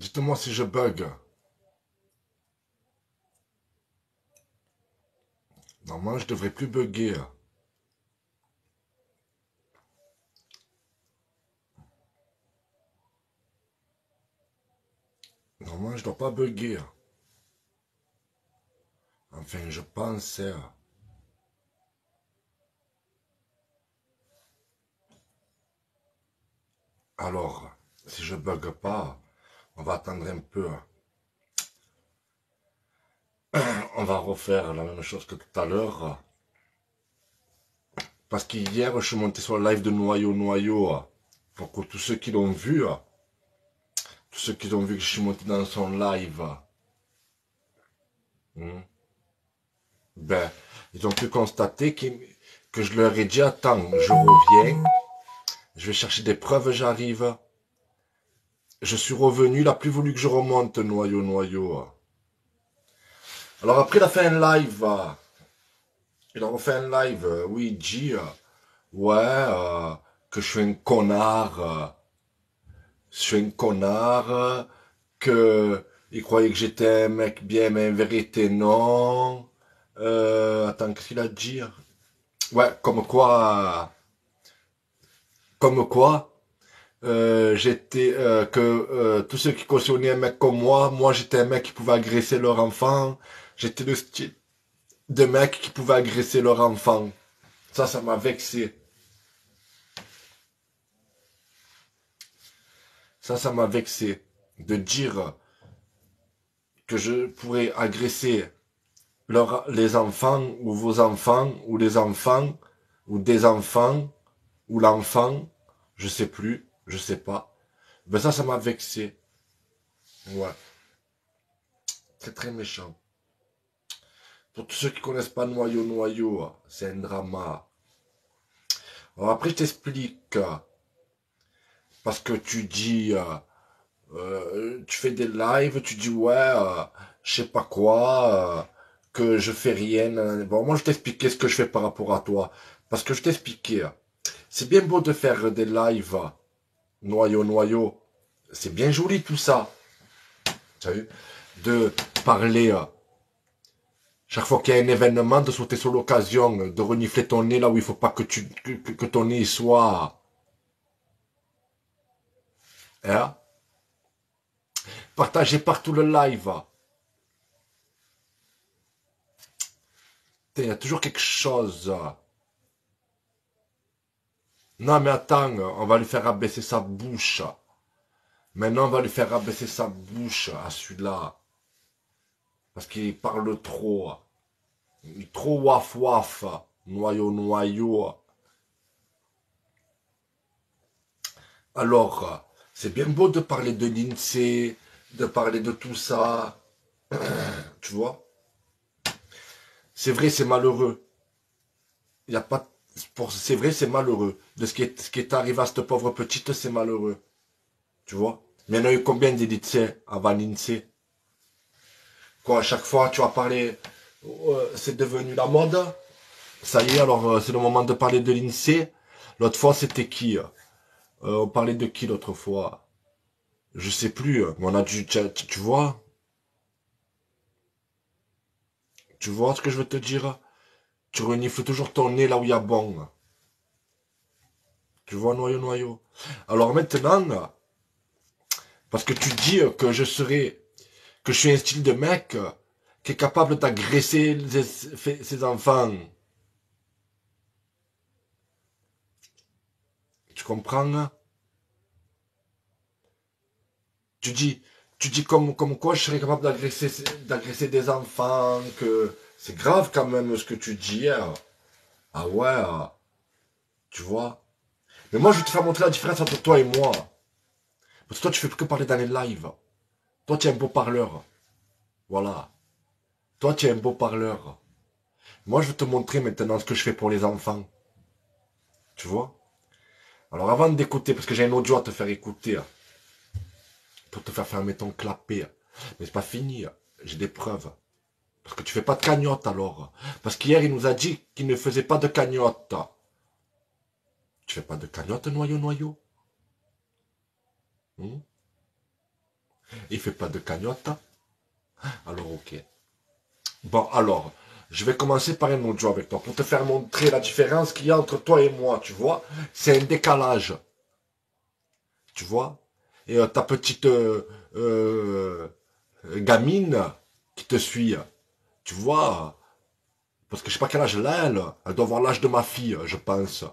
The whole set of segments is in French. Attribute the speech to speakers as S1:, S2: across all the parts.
S1: Dites-moi si je bug. Normalement, je devrais plus bugger. Normalement, je dois pas bugger. Enfin, je pensais. Alors, si je bug pas, on va attendre un peu. On va refaire la même chose que tout à l'heure. Parce qu'hier, je suis monté sur le live de Noyau. Pour que tous ceux qui l'ont vu, tous ceux qui ont vu que je suis monté dans son live, hmm, ben, ils ont pu constater que je leur ai dit, attends, je reviens, je vais chercher des preuves, j'arrive. Je suis revenu, il a plus voulu que je remonte, Noyau. Alors après, il a fait un live, il a refait un live, où il dit, ouais, que je suis un connard, je suis un connard, que il croyait que j'étais un mec bien, mais en vérité non. Attends, qu'est-ce qu'il a dit? Ouais, comme quoi, j'étais que tous ceux qui cautionnaient un mec comme moi j'étais un mec qui pouvait agresser leur enfant. J'étais le style de mec qui pouvait agresser leur enfant. Ça m'a vexé. Ça m'a vexé de dire que je pourrais agresser les enfants ou vos enfants ou les enfants ou des enfants ou l'enfant, je sais plus, je sais pas. Ben ça m'a vexé. Ouais, c'est très méchant. Pour tous ceux qui connaissent pas Noyau, c'est un drama. Alors après, je t'explique. Parce que tu dis, tu fais des lives, tu dis, ouais, je sais pas quoi, que je fais rien. Bon, moi, je t'expliquais ce que je fais par rapport à toi. Parce que je t'expliquais. C'est bien beau de faire des lives, noyau. C'est bien joli tout ça. Tu as vu? De parler, chaque fois qu'il y a un événement, de sauter sur l'occasion, de renifler ton nez là où il faut pas que ton nez soit, hein, partagé partout le live. Il y a toujours quelque chose. Non mais attends, on va lui faire abaisser sa bouche. Maintenant on va lui faire abaisser sa bouche à celui-là. Parce qu'il parle trop. Il est trop waf. Noyau. Alors, c'est bien beau de parler de l'INSEE, de parler de tout ça. Tu vois? C'est vrai, c'est malheureux. Il y a pas, c'est vrai, c'est malheureux. De ce qui est arrivé à cette pauvre petite, c'est malheureux. Tu vois? Mais il y en a eu combien d'édits avant l'INSEE? Quoi, à chaque fois, tu vas parler, c'est devenu la mode. Ça y est, alors c'est le moment de parler de l'INSEE. L'autre fois, c'était qui? On parlait de qui l'autre fois? Je sais plus. Mais on a dû, tu vois? Tu vois ce que je veux te dire? Tu renifles toujours ton nez là où il y a bon. Tu vois, noyau. Alors maintenant, parce que tu dis que je suis un style de mec qui est capable d'agresser ses enfants. Tu comprends? Tu dis, tu dis comme quoi je serais capable d'agresser des enfants, que c'est grave quand même ce que tu dis. Hein. Ah ouais, tu vois. Mais moi je vais te faire montrer la différence entre toi et moi. Parce que toi tu fais que parler dans les lives. Toi tu es un beau parleur. Voilà. Toi tu es un beau parleur. Moi je vais te montrer maintenant ce que je fais pour les enfants. Tu vois. Alors avant d'écouter, parce que j'ai un audio à te faire écouter, pour te faire fermer ton clapet. Mais c'est pas fini. J'ai des preuves. Parce que tu fais pas de cagnotte alors. Parce qu'hier, il nous a dit qu'il ne faisait pas de cagnotte. Tu fais pas de cagnotte, noyau? Hmm. Il fait pas de cagnotte. Alors, ok. Bon, alors, je vais commencer par un audio avec toi, pour te faire montrer la différence qu'il y a entre toi et moi, tu vois. C'est un décalage. Tu vois. Et ta petite gamine qui te suit, tu vois. Parce que je sais pas quel âge elle a, elle doit avoir l'âge de ma fille, je pense.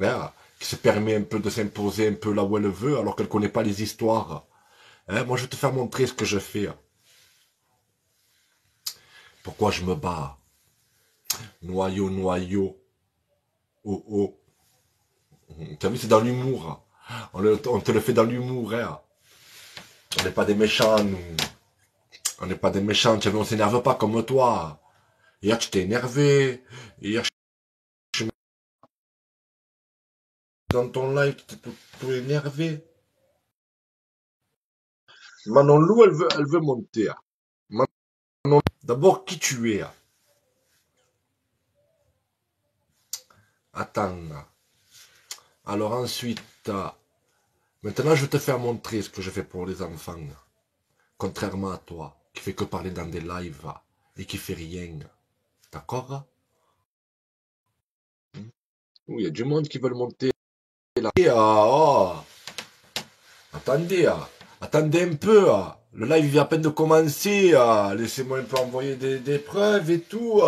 S1: Hein, qui se permet un peu de s'imposer un peu là où elle veut, alors qu'elle connaît pas les histoires. Hein, moi, je vais te faire montrer ce que je fais. Pourquoi je me bats. Noyau, noyau. Oh, oh. Tu as vu, c'est dans l'humour. On te le fait dans l'humour. Hein. On n'est pas des méchants, nous. On n'est pas des méchants. Tu as vu, on s'énerve pas comme toi. Hier, tu t'es énervé. Hier, je suis dans ton live, tu t'es tout énervé. Manon Lou, elle veut monter. Manon, d'abord, qui tu es? Attends. Alors ensuite, maintenant, je vais te faire montrer ce que je fais pour les enfants. Contrairement à toi, qui fait que parler dans des lives et qui fait rien. D'accord? Oui, il y a du monde qui veut monter là. Et, oh, attendez, attendez un peu. Le live vient à peine de commencer. Laissez-moi un peu envoyer des preuves et tout.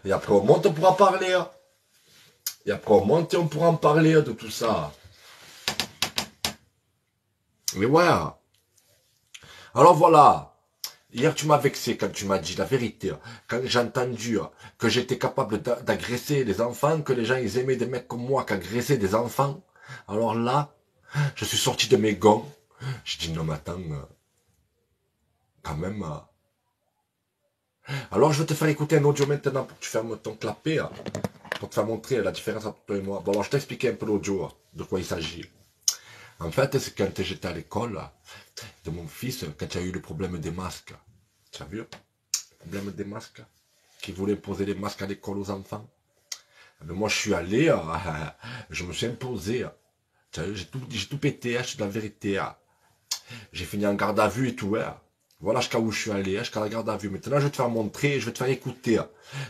S1: Et après, on monte, on pourra parler. Et après, on monte et on pourra en parler de tout ça. Mais ouais. Alors voilà. Hier, tu m'as vexé quand tu m'as dit la vérité. Quand j'ai entendu que j'étais capable d'agresser les enfants, que les gens ils aimaient des mecs comme moi qui agressaient des enfants. Alors là, je suis sorti de mes gonds. Je dis non mais attends, quand même. Alors je vais te faire écouter un audio maintenant pour que tu fermes ton clapet. Pour te faire montrer la différence entre toi et moi. Bon alors je t'explique un peu l'audio, de quoi il s'agit. En fait, c'est quand j'étais à l'école de mon fils, quand il y a eu le problème des masques. Tu as vu? Le problème des masques? Qui voulait imposer les masques à l'école aux enfants. Mais moi je suis allé, je me suis imposé. J'ai tout pété, c'est de la vérité. J'ai fini en garde à vue et tout. Voilà jusqu'à où je suis allé, jusqu'à la garde à vue. Maintenant je vais te faire montrer, je vais te faire écouter.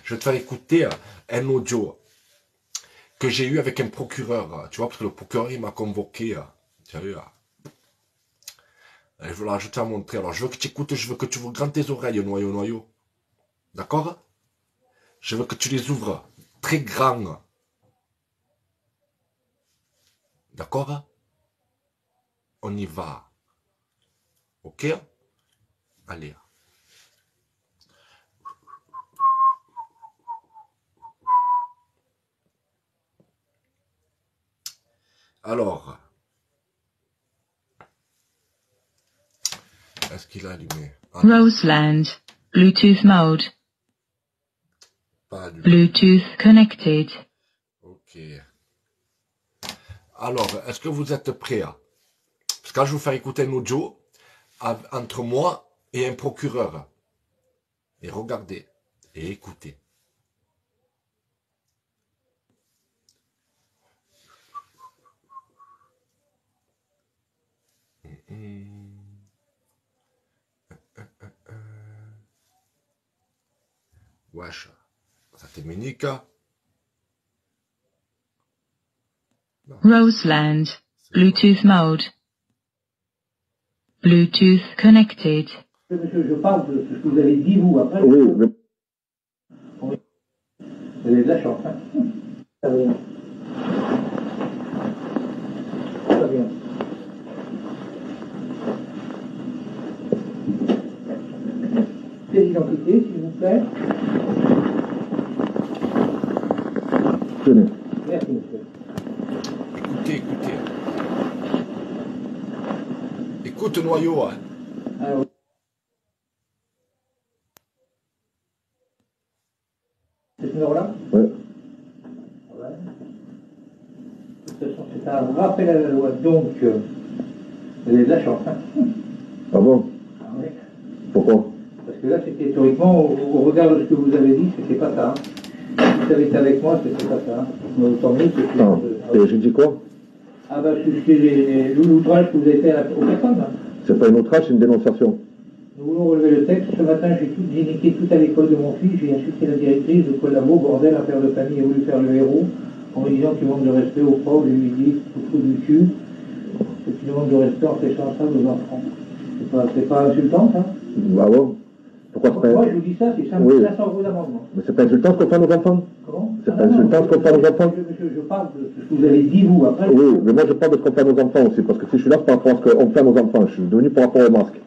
S1: Je vais te faire écouter un audio que j'ai eu avec un procureur. Tu vois, parce que le procureur il m'a convoqué. Tu as vu? Et voilà, je vais te faire montrer. Alors je veux que tu écoutes, je veux que tu ouvres grand tes oreilles, noyau, noyau. D'accord? Je veux que tu les ouvres très grands. D'accord? On y va. Ok? Allez. Alors, est-ce qu'il a allumé?
S2: Roseland, Bluetooth mode.
S1: Pas allumé.
S2: Bluetooth connected.
S1: Ok. Alors, est-ce que vous êtes prêts? Parce que là, je vais vous faire écouter un audio entre moi et un procureur. Et regardez et écoutez. Wesh, ça t'émunique?
S2: Roseland, Bluetooth mode. Bluetooth connected.
S3: Monsieur, je parle de ce que vous avez dit, vous, après. Oui, oui. Vous avez de la chance, hein. Ça va bien. Ça va bien. Pièce d'identité, s'il vous plaît. Tenez. Merci, monsieur.
S1: Écoutez, écoutez. Écoute, noyau.
S3: Alors, c'est ce numéro-là? Oui. Ouais. De toute façon, c'est un rappel à la loi, donc, vous avez de la chance, hein.
S4: Ah bon?
S3: Ah oui.
S4: Pourquoi?
S3: Parce que là, c'était théoriquement, au regard de ce que vous avez dit, c'était pas ça. Hein. Si vous avez été avec moi, c'était pas ça. Hein. Mais autant mieux, c'est
S4: Ah, et j'ai dit quoi?
S3: Ah bah, c'est l'outrage que vous avez fait aux personnes. Hein.
S4: C'est pas une outrage, c'est une dénonciation.
S3: Nous voulons relever le texte. Ce matin, j'ai niqué tout à l'école de mon fils. J'ai insulté la directrice de collabo, bordel, un père de famille a voulu faire le héros en me disant qu'il manque de respect aux profs. Je lui ai dit, tout du cul. C'est une manque de respect en fait ça aux enfants. C'est pas insultant, ça?
S4: Bah bon. Pourquoi c'est pas...
S3: Moi, je vous dis ça, c'est 500
S4: Oui.
S3: euros d'amendement.
S4: Mais c'est pas insultant ce qu'on fait à nos enfants?
S3: Comment?
S4: C'est pas insultant ce qu'on fait à nos enfants?
S3: Je parle de ce que vous avez dit, vous, après.
S4: Oui, mais moi je parle de ce qu'on fait à nos enfants aussi, parce que si je suis là, c'est par rapport à ce qu'on fait à nos enfants. Je suis venu par rapport au masque.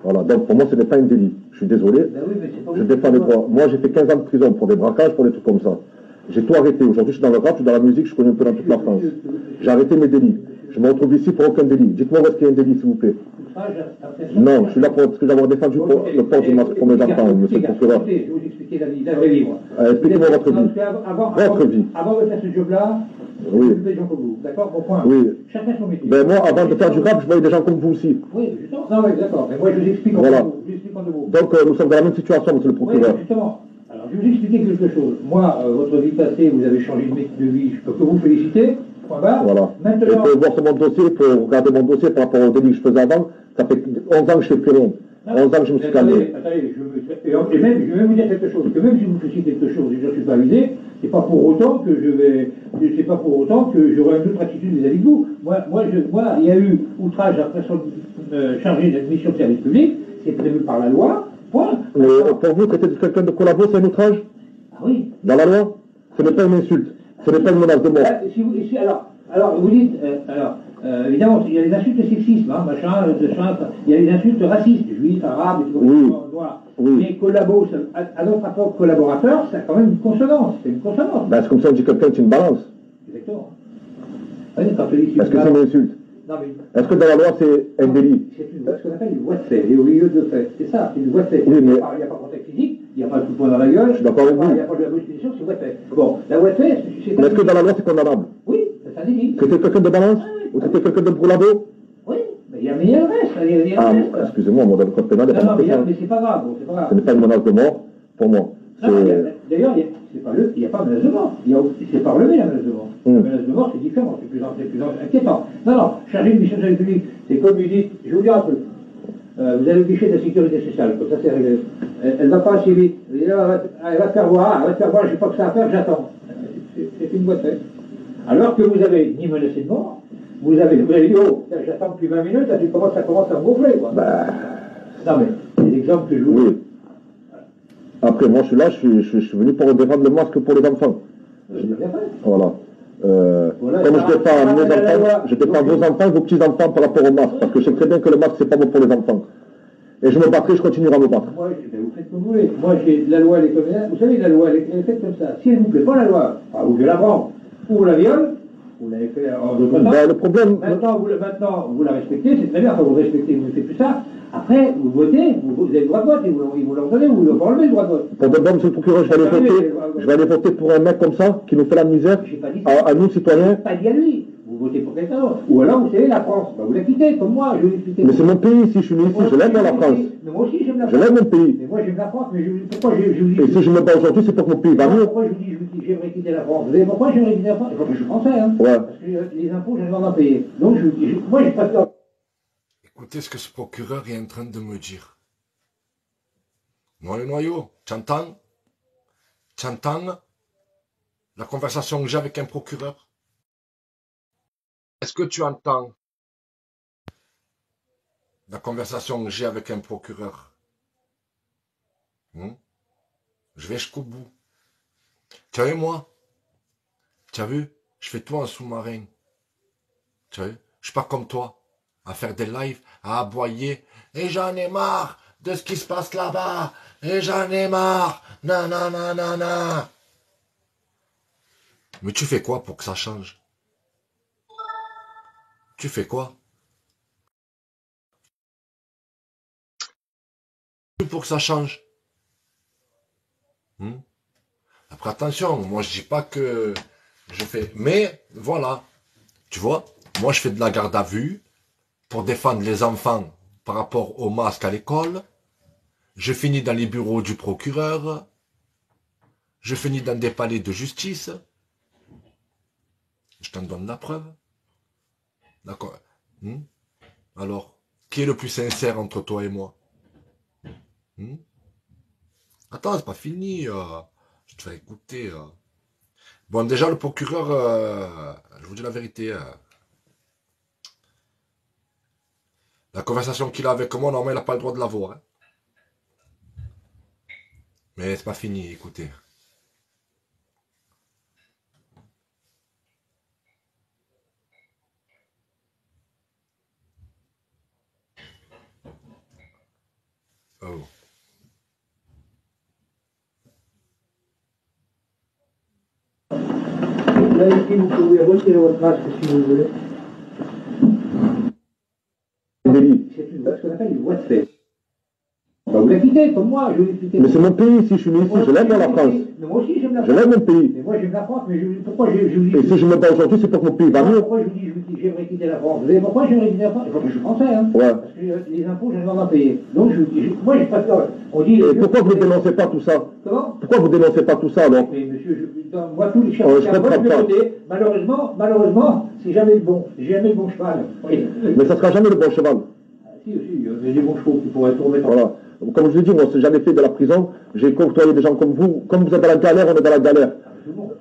S4: Voilà, donc pour moi ce n'est pas un délit. Je suis désolé,
S3: Ben oui, mais c'est pas
S4: je défends les droits. Moi j'ai fait 15 ans de prison pour des braquages, pour des trucs comme ça. J'ai tout arrêté. Aujourd'hui je suis dans le rap, je suis dans la musique, je connais un peu dans toute la France. J'ai arrêté mes délits. Je me retrouve ici pour aucun délit. Dites-moi où est-ce qu'il y a un délit, s'il vous plaît. Non, je suis là pour parce que d'avoir défendu pour le port du masque pour mes enfants, monsieur le procureur.
S3: Je vais vous expliquer la vraie vie, moi.
S4: Expliquez-moi votre vie. Votre vie.
S3: Avant de faire ce job-là,
S4: Oui.
S3: je des gens comme vous. D'accord? Au point.
S4: Oui.
S3: Chacun son métier.
S4: Ben moi, avant de faire du rap, je voyais des gens comme vous aussi.
S3: Oui, justement. Non, oui, d'accord. Mais moi, je vous explique en
S4: Voilà.
S3: deux mots. Je vous explique en deux mots.
S4: Donc nous sommes dans la même situation, monsieur le
S3: Oui,
S4: procureur.
S3: justement. Alors, je vais vous expliquer quelque chose. Moi, votre vie passée, vous avez changé de vie. Je peux que vous féliciter. Point barre.
S4: Voilà. Et
S3: Maintenant,
S4: pour voir sur mon dossier, pour regarder mon dossier par rapport au délit que je faisais avant, ça fait 11 ans que je fais plus rien. 11 ans que je me suis calmé.
S3: Attendez, je vais même vous dire quelque chose, que même si vous faisiez quelque chose et je ne suis pas visé, c'est pas pour autant que c'est pas pour autant que j'aurai une autre attitude vis-à-vis de vous. Moi, il y a eu outrage à personne chargée d'admission de service public, c'est prévu par la loi, point.
S4: Mais pour vous, traiter de quelqu'un de collabo, c'est un outrage?
S3: Ah oui.
S4: Dans la loi? Ce n'est pas une insulte. Ce n'est pas une menace de mort.
S3: Alors, vous dites, évidemment, il y a des insultes sexistes, hein, machin, il y a des insultes racistes, juifs, arabes, et tout,
S4: Oui.
S3: voilà.
S4: Oui.
S3: Mais collabo, à notre rapport de collaborateur, c'est quand même une consonance, c'est une consonance.
S4: Ben, c'est comme ça on dit quelqu'un c'est une balance.
S3: Exactement. Oui, quand je dis
S4: Est-ce que c'est une insulte?
S3: Non, mais...
S4: Est-ce que dans la loi c'est un délit?
S3: C'est ce qu'on appelle une voie de fait, et au milieu de fait. C'est ça, c'est une voie de fait.
S4: Oui, mais-
S3: Il n'y a pas de contact physique, il n'y a pas de coup de poing dans la gueule,
S4: Je suis d'accord avec vous.
S3: il n'y a pas de la bouche punition, c'est voie de fait. Bon, la voie de fait, c'est...
S4: Mais est-ce que dans la loi c'est condamnable?
S3: Oui, c'est un délit.
S4: Traiter quelqu'un de balance? Ou traiter quelqu'un de brûlabo?
S3: Oui, mais il y a le reste, il y a
S4: Ah,
S3: le reste.
S4: excusez-moi, moi dans le code pénal, il n'y a
S3: Non,
S4: pas
S3: non,
S4: de question.
S3: mais c'est pas grave, bon, c'est pas grave.
S4: Ce n'est pas une menace de mort pour moi.
S3: Non, d'ailleurs, il n'y a pas de menace de mort. C'est pas relevé la menace de mort. La menace de mort, c'est différent, c'est plus inquiétant. Non, chargé de mission de service public, c'est comme il dit, je vais vous dire un truc. Vous allez au guichet de la sécurité sociale, comme ça c'est réglé. Elle va pas assez vite. Elle va te faire voir, je sais pas que ça à faire, j'attends. C'est une boîte faite. Alors que vous avez ni menacé de mort, vous avez dit, oh, j'attends depuis 20 minutes, là, ça commence à me gonfler, quoi.
S4: Bah,
S3: Non, mais c'est l'exemple que je vous
S4: oui. Après, moi je suis là, je suis venu pour défendre le masque pour les enfants. Voilà.
S3: Voilà,
S4: Comme
S3: ça,
S4: je défends mes
S3: la
S4: enfants,
S3: loi.
S4: je défends vos enfants et vos petits-enfants par rapport au masque, parce que je sais très bien que le masque, c'est pas bon pour les enfants. Et je me battrai, je continuerai à me battre.
S3: Moi, vous faites comme vous voulez. Moi, la loi, elle est comme ça. Vous savez, la loi, elle est faite comme ça. Si elle ne vous plaît pas, la loi, ou je la prends, ou vous la viole, vous l'avez fait en d'autres temps.
S4: Ben, le problème...
S3: Maintenant, vous la respectez, c'est très bien. Enfin, vous respectez, vous ne faites plus ça. Après, vous votez, vous avez le droit de vote, et vous leur donnez, vous ne pas enlever le droit de vote.
S4: Pour de bon, monsieur le procureur, je vais aller voter pour un mec comme ça, qui nous fait la misère,
S3: J'ai pas dit ça.
S4: à nous, citoyens.
S3: Pas dit à lui. Vous votez pour quelqu'un d'autre. Ou alors, vous savez, la France, bah, vous la quittez, comme moi, je vais l'expliquer.
S4: Mais c'est mon pays ici, je suis né ici, je l'aime la France.
S3: Mais moi aussi, j'aime la
S4: Je
S3: France.
S4: l'aime mon pays.
S3: Mais moi, j'aime la France, mais pourquoi je vous dis...
S4: Et si je me bats aujourd'hui, c'est pour que mon pays va mieux.
S3: Pourquoi je vous dis j'aimerais quitter la France? Vous savez pourquoi j'aimerais quitter la France? Parce que je suis français, hein.
S4: Ouais.
S3: Parce que les impôts, j'ai le droit d'en payer. Donc, moi, j'ai pas peur.
S1: Écoutez ce que ce procureur est en train de me dire. Noyau, tu entends? Tu entends la conversation que j'ai avec un procureur? Est-ce que tu entends la conversation que j'ai avec un procureur? Je vais jusqu'au bout. Tu as vu moi? Tu as vu? Je fais tout en sous-marin. Tu as vu? Je suis pas comme toi, à faire des lives, à aboyer. Et j'en ai marre de ce qui se passe là-bas. Et j'en ai marre. Nanana. Mais tu fais quoi pour que ça change? Tu fais quoi? Pour que ça change. Après, attention, moi je dis pas que je fais... Mais, voilà, tu vois, moi je fais de la garde à vue pour défendre les enfants par rapport au masque à l'école. Je finis dans les bureaux du procureur. Je finis dans des palais de justice. Je t'en donne la preuve. D'accord. Alors, Qui est le plus sincère entre toi et moi? Attends, c'est pas fini. Je te fais écouter. Bon, déjà, le procureur, je vous dis la vérité. La conversation qu'il a avec moi, normalement, il n'a pas le droit de l'avoir. Hein. Mais c'est pas fini, écoutez. Oh.
S3: Là, ici, vous pouvez retirer votre masque si vous voulez. C'est ce qu'on appelle une voie de fait. Bah, vous la quittez, comme moi, je vais quitter.
S4: Mais c'est mon pays, si je suis né ici, je l'aime la France.
S3: Mais moi aussi, j'aime la
S4: Je
S3: France.
S4: l'aime mon pays.
S3: Mais moi, j'aime la France, mais pourquoi je vous dis...
S4: Et si je me bats aujourd'hui, c'est pour que mon pays va mieux.
S3: Pourquoi je vous dis, j'aimerais quitter la France? Vous savez pourquoi j'aimerais quitter la France? Parce que je suis français, hein.
S4: Ouais.
S3: Parce que les impôts, j'en ai marre d'en payer. Donc, je vous dis, moi, j'ai pas peur. On dit...
S4: Et pourquoi vous ne dénoncez pas tout ça?
S3: Comment?
S4: Pourquoi vous ne dénoncez pas tout ça, alors?
S3: Mais monsieur, moi, tous les chefs
S4: je
S3: de
S4: comprends
S3: je vais
S4: pas.
S3: voter. Malheureusement, c'est jamais le bon. J'ai jamais le bon cheval. Oui.
S4: Mais ça ne sera jamais le bon cheval.
S3: Si, il y a des bons chevaux qui pourraient tout remettre en
S4: Voilà. Comme je l'ai dit, moi, je n'ai jamais fait de la prison. J'ai côtoyé des gens comme vous. Comme vous êtes dans la galère, on est dans la galère.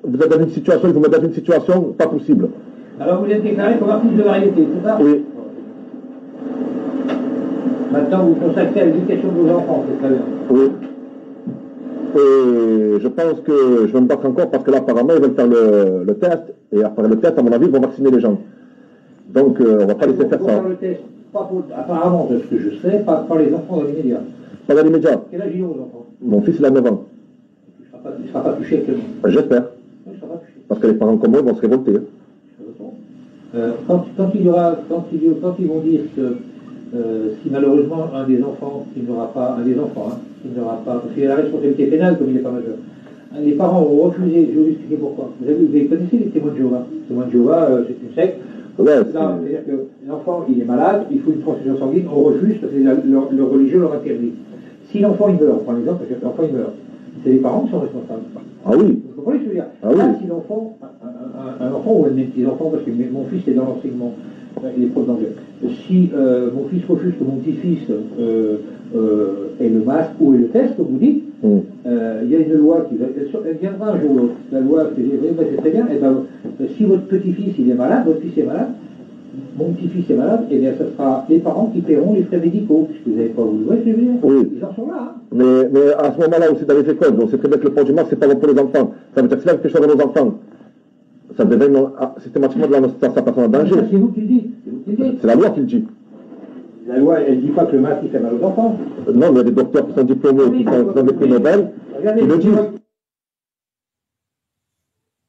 S4: Vous êtes dans une situation, ils vous mettent dans une situation pas possible.
S3: Alors vous êtes déclaré comme artiste de variété, c'est ça?
S4: Oui.
S3: Maintenant, vous consacrez à l'éducation de vos enfants, c'est très bien.
S4: Oui. Et je pense que je vais me battre encore parce que là, apparemment, ils veulent faire le test. Et après le test, à mon avis, ils vont vacciner les gens. Donc, on va pas laisser faire ça.
S3: Faire le test, pas pour, apparemment, de ce que je sais, pas les enfants dans l'immédiat.
S4: Pas dans l'immédiat.
S3: Quel âge ils ont, vos enfants?
S4: Mon fils, il a 9 ans.
S3: Il ne sera pas touché actuellement.
S4: J'espère.
S3: Il ne sera pas touché.
S4: Parce que les parents comme moi, ils vont se révolter.
S3: Quand ils vont dire que si malheureusement un des enfants qui n'aura pas, parce qu'il y a la responsabilité pénale comme il n'est pas majeur, les parents ont refusé, je vais vous expliquer pourquoi. Vous connaissez les témoins de Jéhovah? Les témoins de Jéhovah, c'est une secte.
S4: Ouais,
S3: C'est-à-dire que l'enfant, il est malade, il faut une transfusion sanguine, on refuse parce que le religieux leur interdit. Si l'enfant il meurt, on prend l'exemple, parce que l'enfant il meurt, c'est les parents qui sont responsables.
S4: Ah oui.
S3: Vous comprenez ce que je veux dire?
S4: Ah oui.
S3: Là, si l'enfant, un enfant ou un de mes petits-enfants, parce que mon fils est dans l'enseignement, il est prof d'anglais, si mon fils refuse que mon petit-fils ait le masque ou ait le test, comme vous dites, il y a une loi qui elle viendra un jour ou l'autre. La loi, c'est très bien, et ben, si votre petit-fils il est malade, votre fils est malade, mon petit-fils est malade, et bien ce sera les parents qui paieront les frais médicaux, puisque vous n'avez pas voulu. Ouais, je veux dire.
S4: Oui.
S3: Ils en sont là. Hein.
S4: Mais à ce moment-là aussi dans les écoles, on sait très bien que le port du masque, c'est pas bon pour les enfants. Ça veut dire que c'est quelque chose à nos enfants. Ça devait systématiquement de sa personne en danger.
S3: C'est vous qui le dites.
S4: C'est la loi qui le dit.
S3: La loi, elle ne dit pas que le masque il fait mal aux enfants.
S4: Non, mais il y a des docteurs qui sont diplômés, qui ont des prix Nobel, qui le disent.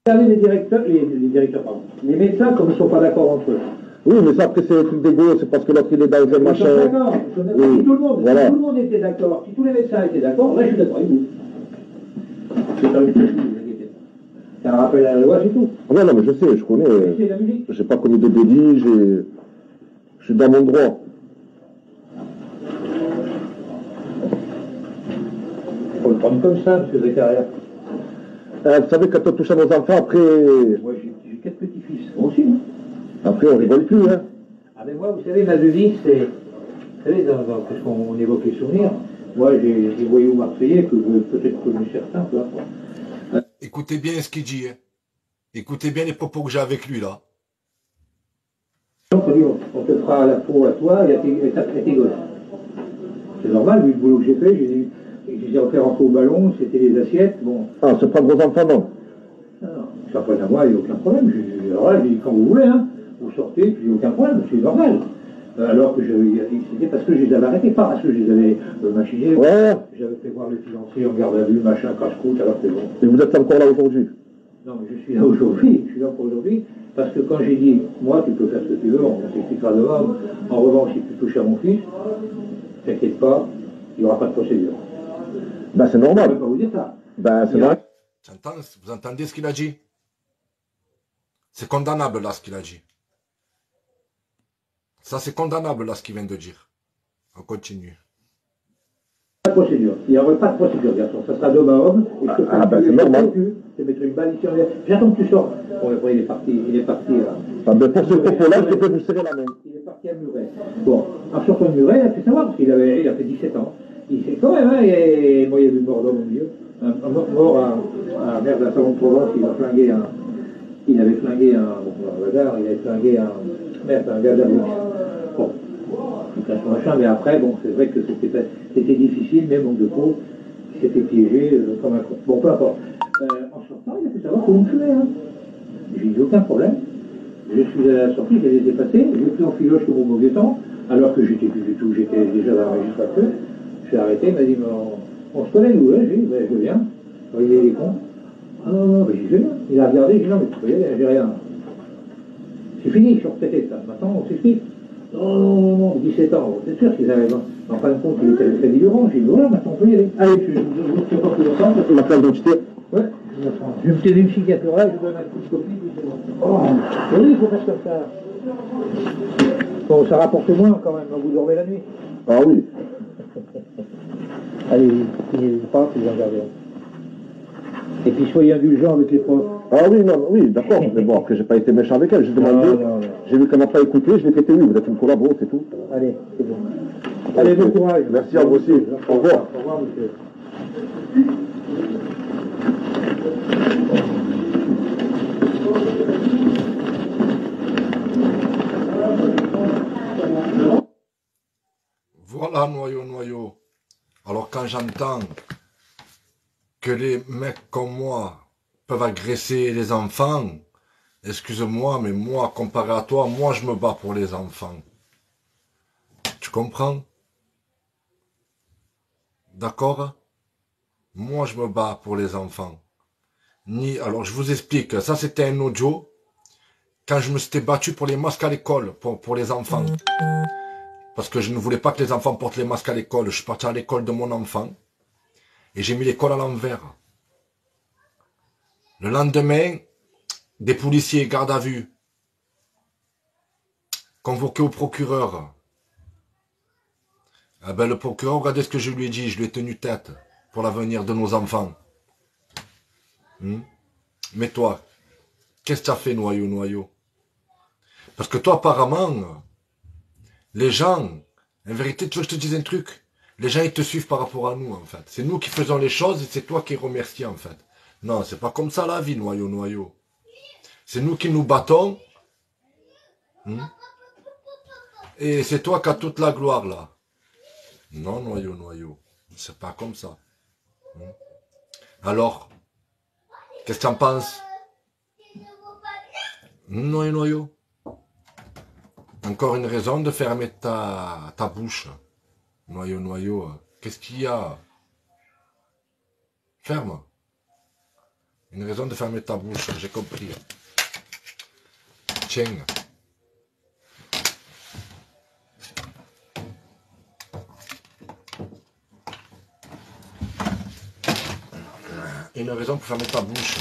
S3: Regardez les directeurs, pardon. Les médecins, comme ils ne sont pas d'accord entre eux.
S4: Oui, mais ça, après, c'est un truc d'égo, c'est parce que l'autre, il est dans un machin.
S3: D'accord.
S4: Oui.
S3: Si tout
S4: Voilà.
S3: le monde était d'accord, si tous les médecins étaient d'accord, là, je suis d'accord avec vous. C'est pas une chose, vous inquiétez pas. C'est un rappel à la loi, c'est tout.
S4: Ouais, non, mais je sais, je connais.
S3: C'est la musique.
S4: J'ai pas connu de délit, je suis dans mon droit.
S3: Il faut le prendre comme ça, M. Zakaria.
S4: Vous savez, quand on touche à nos enfants, après,
S3: Moi, j'ai 4 petits-fils. Moi aussi, hein.
S4: après, on rigole plus, hein.
S3: Ah, mais moi, vous savez, ma devise, c'est. Vous savez, parce qu'on évoque les souvenirs, moi, j'ai des voyous marseillais que vous avez peut-être connu certains, peu importe.
S1: Écoutez bien ce qu'il dit. Hein. Écoutez bien les propos que j'ai avec lui, là.
S3: Donc, on te fera la peau à toi et à tes gosses. C'est normal, vu le boulot que j'ai fait, j'ai refait rentrer au ballon, c'était les assiettes, bon.
S4: Ah, se prendre vos enfants, non.
S3: Non, ça pas à moi, il n'y a aucun problème. Alors là, j'ai dit, quand vous voulez, hein, vous sortez, puis il n'y a aucun problème, c'est normal. Alors que c'était parce que je les avais arrêtés, pas parce que je les avais machinés.
S4: Ouais.
S3: J'avais fait voir le financier en garde à vue, machin, casse-croûte, alors que bon.
S4: Et vous êtes encore là aujourd'hui.
S3: Non, mais je suis là aujourd'hui, je suis là pour aujourd'hui, parce que quand j'ai dit, moi, tu peux faire ce que tu veux, on s'expliquera devant. En revanche, si tu touches à mon fils, t'inquiète pas, il n'y aura pas de procédure.
S4: Ben, c'est
S3: Je ne
S4: normal.
S3: peux pas vous dire ça.
S4: Ben, c'est normal.
S1: Vous entendez ce qu'il a dit? C'est condamnable, là, ce qu'il a dit. Ça, c'est condamnable, là, ce qu'il vient de dire. On continue.
S3: procédure. Il n'y aura pas de procédure, garçon. Ça sera d'homme à homme. Et je te
S4: c'est normal.
S3: Je te mettrai une balle ici en l'air. J'attends que tu sors. Bon, après, il est parti.
S4: Ah ben, pour ce propos-là, je peux vous serrer la main.
S3: Il est parti à Muret. Bon, en sortant de Muret, il a fait savoir, parce qu'il a fait 17 ans. Il sait quand même, hein, moi, il y a eu mort d'homme au milieu. Un mort à Mer de la Salon de Provence, il avait flingué un il avait flingué un gars d'Afrique. Bon, machin, mais après, bon, c'est vrai que c'était difficile, mais manque de peau, il s'était piégé comme un con. Bon, peu importe. En sortant, il a fait savoir qu'on me tuait, hein. J'ai eu aucun problème. Je suis à la sortie, je les ai dépassés, j'ai pris en filoche comme au mauvais temps, alors que j'étais plus du tout, j'étais déjà dans la magistrature. Je suis arrêté, il m'a dit, mais on se connaît, nous, hein? J'ai dit, ben, je viens. Il est con. Ah non, non, mais je viens. Il a regardé, j'ai dit, non, mais tu peux y aller, j'ai rien. C'est fini, je suis retraité, ça. Maintenant, on s'explique. Non, non, non, 17 ans, c'est sûr qu'ils avaient. En fin de compte, il était très Durand. J'ai dit, voilà, maintenant on peut y aller. Allez, je ne sais pas plus longtemps.
S4: La carte d'identité.
S3: Ouais, je vais me tirer une cicature là, je donne un coup de copie, puis c'est bon. Oh, oui, il faut faire comme ça. Bon, ça rapporte moins quand même, quand vous dormez la nuit.
S4: Ah oui.
S3: Allez, n'hésitez pas, vous en gardez. Et puis soyez indulgents avec les profs.
S4: Ah oui, non, oui, d'accord. Mais bon, après, j'ai pas été méchant avec elle. J'ai demandé, j'ai vu qu'elle m'a pas écouté, je l'ai traité, oui, vous êtes une collabo, c'est tout.
S3: Allez, c'est bon. Allez, bon courage.
S4: Merci à vous aussi. Au revoir.
S3: Au revoir, monsieur.
S1: Voilà, noyau. Alors quand j'entends que les mecs comme moi peuvent agresser les enfants, excuse-moi, mais moi, comparé à toi, moi je me bats pour les enfants. Tu comprends? D'accord? Moi je me bats pour les enfants. Alors je vous explique, ça c'était un audio, quand je me suis battu pour les masques à l'école, pour les enfants. Parce que je ne voulais pas que les enfants portent les masques à l'école. Je suis parti à l'école de mon enfant. Et j'ai mis l'école à l'envers. Le lendemain, des policiers garde à vue. Convoqués au procureur. Ah ben, le procureur, regardez ce que je lui ai dit. Je lui ai tenu tête pour l'avenir de nos enfants. Mais toi, qu'est-ce que tu as fait, noyau? Parce que toi, apparemment, les gens, en vérité, tu veux que je te dise un truc? Les gens, ils te suivent par rapport à nous, en fait. C'est nous qui faisons les choses et c'est toi qui remercies, en fait. Non, c'est pas comme ça la vie, noyau. C'est nous qui nous battons. Et c'est toi qui as toute la gloire, là. Non, noyau. C'est pas comme ça. Alors, qu'est-ce que tu en penses? Noyau. Encore une raison de fermer ta bouche. Noyau. Qu'est-ce qu'il y a? Ferme. Une raison de fermer ta bouche, j'ai compris. Tiens. Une raison pour fermer ta bouche.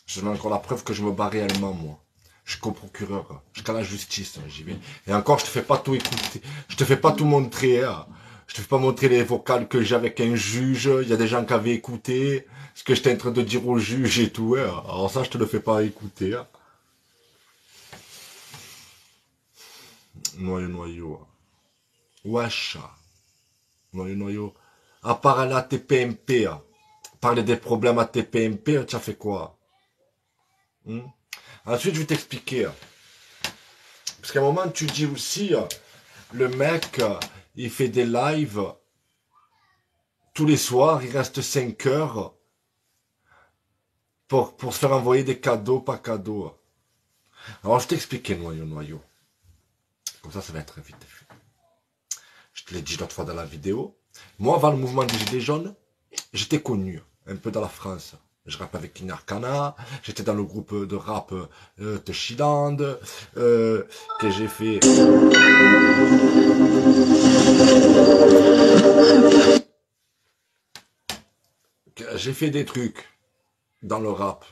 S1: Je donne encore la preuve que je me bats réellement, moi. Jusqu'au procureur, jusqu'à la justice, j'y vais. Et encore, je te fais pas tout écouter. Je te fais pas tout montrer. Hein. Je te fais pas montrer les vocales que j'ai avec un juge. Il y a des gens qui avaient écouté ce que j'étais en train de dire au juge et tout. Hein. Alors ça, je te le fais pas écouter. Hein. Noyau. Wesh. Noyau. À part la TPMP, parler des problèmes à TPMP, tu as fait quoi? Ensuite, je vais t'expliquer. Parce qu'à un moment, tu dis aussi, le mec, il fait des lives tous les soirs, il reste 5 heures pour se faire envoyer des cadeaux, pas cadeaux. Alors, je t'expliquais, noyau. Comme ça va être vite fait. Je te l'ai dit l'autre fois dans la vidéo. Moi, avant le mouvement des Gilets jaunes, j'étais connu, un peu dans la France. Je rappe avec Inarkana, j'étais dans le groupe de rap de Shiland, que j'ai fait... J'ai fait des trucs dans le rap,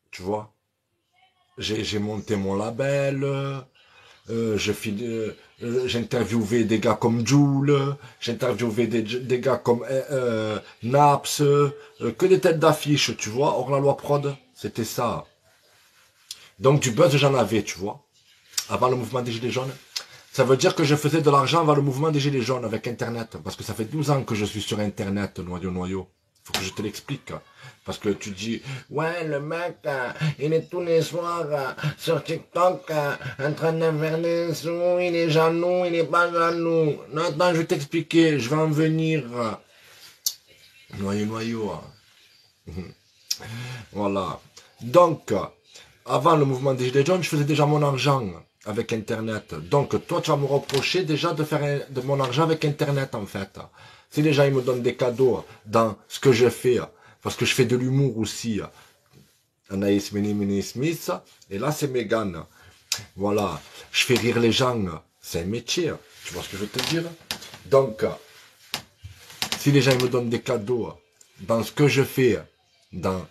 S1: tu vois. J'ai monté mon label, j'ai interviewé des gars comme Joule, j'ai interviewé des gars comme Naps, que des têtes d'affiche, tu vois, hors la loi prod, c'était ça. Donc du buzz, j'en avais, tu vois, avant le mouvement des Gilets jaunes. Ça veut dire que je faisais de l'argent avant le mouvement des Gilets jaunes avec Internet, parce que ça fait 12 ans que je suis sur Internet, noyau. Faut que je te l'explique. Parce que tu dis, ouais, le mec, il est tous les soirs sur TikTok, en train de faire des sous, il est jaloux, il est pas jaloux. Non, attends, je vais t'expliquer, je vais en venir. Noyau. Voilà. Donc, avant le mouvement des Gilets jaunes, je faisais déjà mon argent avec Internet. Donc, toi, tu vas me reprocher déjà de faire de mon argent avec Internet, en fait. Si les gens ils me donnent des cadeaux dans ce que je fais, parce que je fais de l'humour aussi, Anaïs Mini Smith, et là c'est Megan. Voilà, je fais rire les gens, c'est un métier, tu vois ce que je veux te dire? Donc, si les gens ils me donnent des cadeaux dans ce que je fais, dans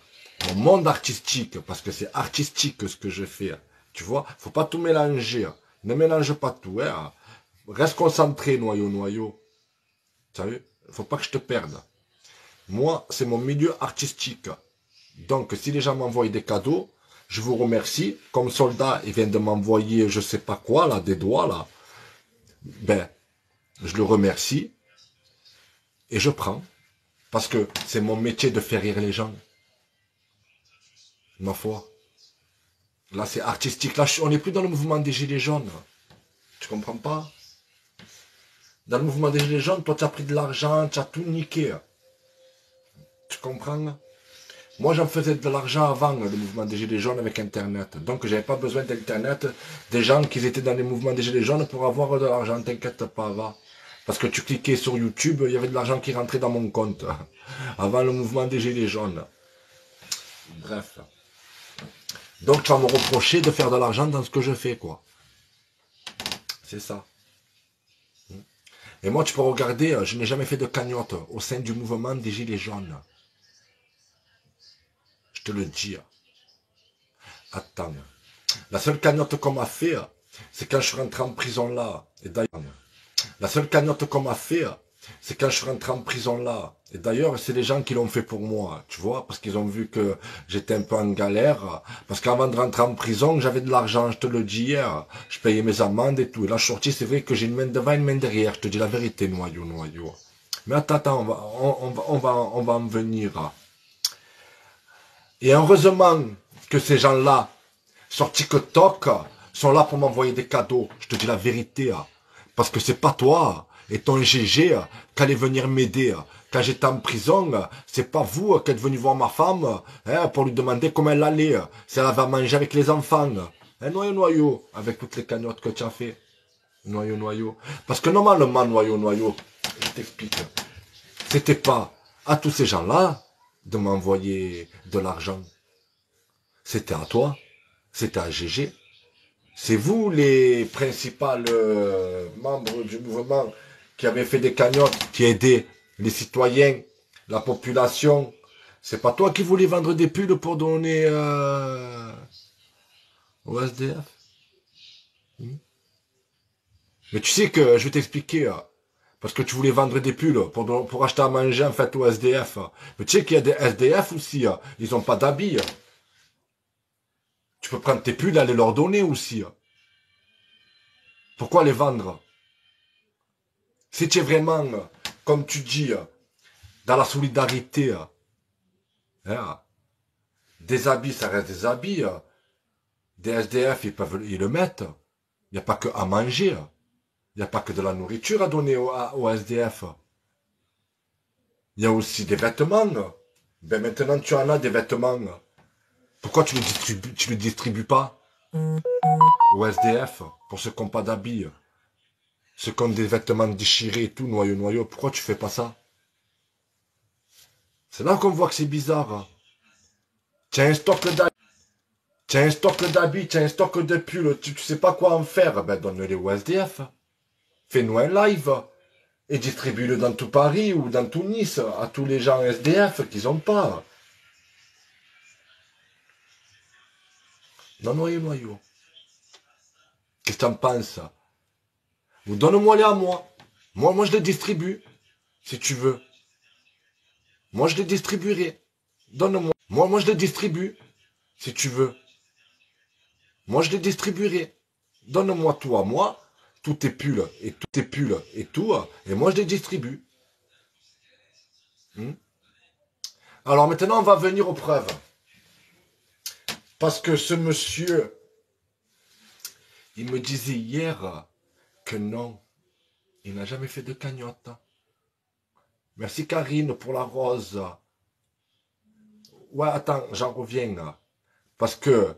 S1: mon monde artistique, parce que c'est artistique ce que je fais, tu vois, faut pas tout mélanger, ne mélange pas tout, hein. Reste concentré, noyau. Tu as vu? Faut pas que je te perde. Moi, c'est mon milieu artistique. Donc, si les gens m'envoient des cadeaux, je vous remercie. Comme soldat, ils viennent de m'envoyer, je sais pas quoi, là, des doigts, là. Ben, je le remercie. Et je prends. Parce que c'est mon métier de faire rire les gens. Ma foi. Là, c'est artistique. Là, on n'est plus dans le mouvement des Gilets jaunes. Tu comprends pas? Dans le mouvement des Gilets jaunes, toi, tu as pris de l'argent, tu as tout niqué. Tu comprends? Moi, j'en faisais de l'argent avant le mouvement des Gilets jaunes avec Internet. Donc, j'avais pas besoin d'Internet. Des gens qui étaient dans les mouvements des Gilets jaunes pour avoir de l'argent. T'inquiète pas, va. Parce que tu cliquais sur YouTube, il y avait de l'argent qui rentrait dans mon compte. Avant le mouvement des Gilets jaunes. Bref. Donc, tu vas me reprocher de faire de l'argent dans ce que je fais, quoi. C'est ça. Et moi, tu peux regarder, je n'ai jamais fait de cagnotte au sein du mouvement des Gilets jaunes. Je te le dis. Attends. La seule cagnotte qu'on m'a fait, c'est quand je suis rentré en prison là. Et d'ailleurs, la seule cagnotte qu'on m'a fait, c'est quand je suis rentré en prison là. Et d'ailleurs, c'est les gens qui l'ont fait pour moi, tu vois, parce qu'ils ont vu que j'étais un peu en galère. Parce qu'avant de rentrer en prison, j'avais de l'argent, je te le dis hier. Je payais mes amendes et tout. Et là, je suis sorti, c'est vrai que j'ai une main devant, une main derrière. Je te dis la vérité, noyau. Mais attends, on va en venir. Et heureusement que ces gens-là, sur TikTok, sont là pour m'envoyer des cadeaux. Je te dis la vérité. Parce que c'est pas toi et ton GG qui allait venir m'aider. Quand j'étais en prison, c'est pas vous qui êtes venu voir ma femme pour lui demander comment elle allait. Si elle avait à manger avec les enfants. Noyau, avec toutes les cagnottes que tu as fait. Noyau. Parce que normalement, noyau, je t'explique. C'était pas à tous ces gens-là de m'envoyer de l'argent. C'était à toi. C'était à GG. C'est vous les principaux membres du mouvement qui avez fait des cagnottes, qui aidaient les citoyens, la population. C'est pas toi qui voulais vendre des pulls pour donner au SDF. Mais tu sais que, je vais t'expliquer, parce que tu voulais vendre des pulls pour acheter à manger en fait au SDF. Mais tu sais qu'il y a des SDF aussi, ils n'ont pas d'habits. Tu peux prendre tes pulls et aller leur donner aussi. Pourquoi les vendre? Si tu es vraiment, comme tu dis, dans la solidarité, des habits, ça reste des habits. Des SDF, ils le mettent. Il n'y a pas que à manger. Il n'y a pas que de la nourriture à donner au SDF. Il y a aussi des vêtements. Ben maintenant, tu en as des vêtements. Pourquoi tu le distribues pas au SDF, pour ceux qui n'ont pas d'habits, ceux qui ont des vêtements déchirés et tout, noyau, pourquoi tu fais pas ça? C'est là qu'on voit que c'est bizarre. Tu as un stock d'habits, tu as un stock de pulls, tu sais pas quoi en faire, ben donne-les au SDF. Fais-nous un live et distribue-le dans tout Paris ou dans tout Nice, à tous les gens SDF qu'ils n'ont pas. Non, noyau. Qu'est-ce que tu en penses? Ou donne-moi-les à moi. Moi, je les distribue, si tu veux. Moi, je les distribuerai. Donne-moi. Moi, je les distribue, si tu veux. Moi, je les distribuerai. Donne-moi tout à moi, tous tes pulls et tout, et moi, je les distribue. Alors maintenant, on va venir aux preuves. Parce que ce monsieur, il me disait hier que non, il n'a jamais fait de cagnotte. Merci Karine pour la rose. Ouais, attends, j'en reviens. Parce que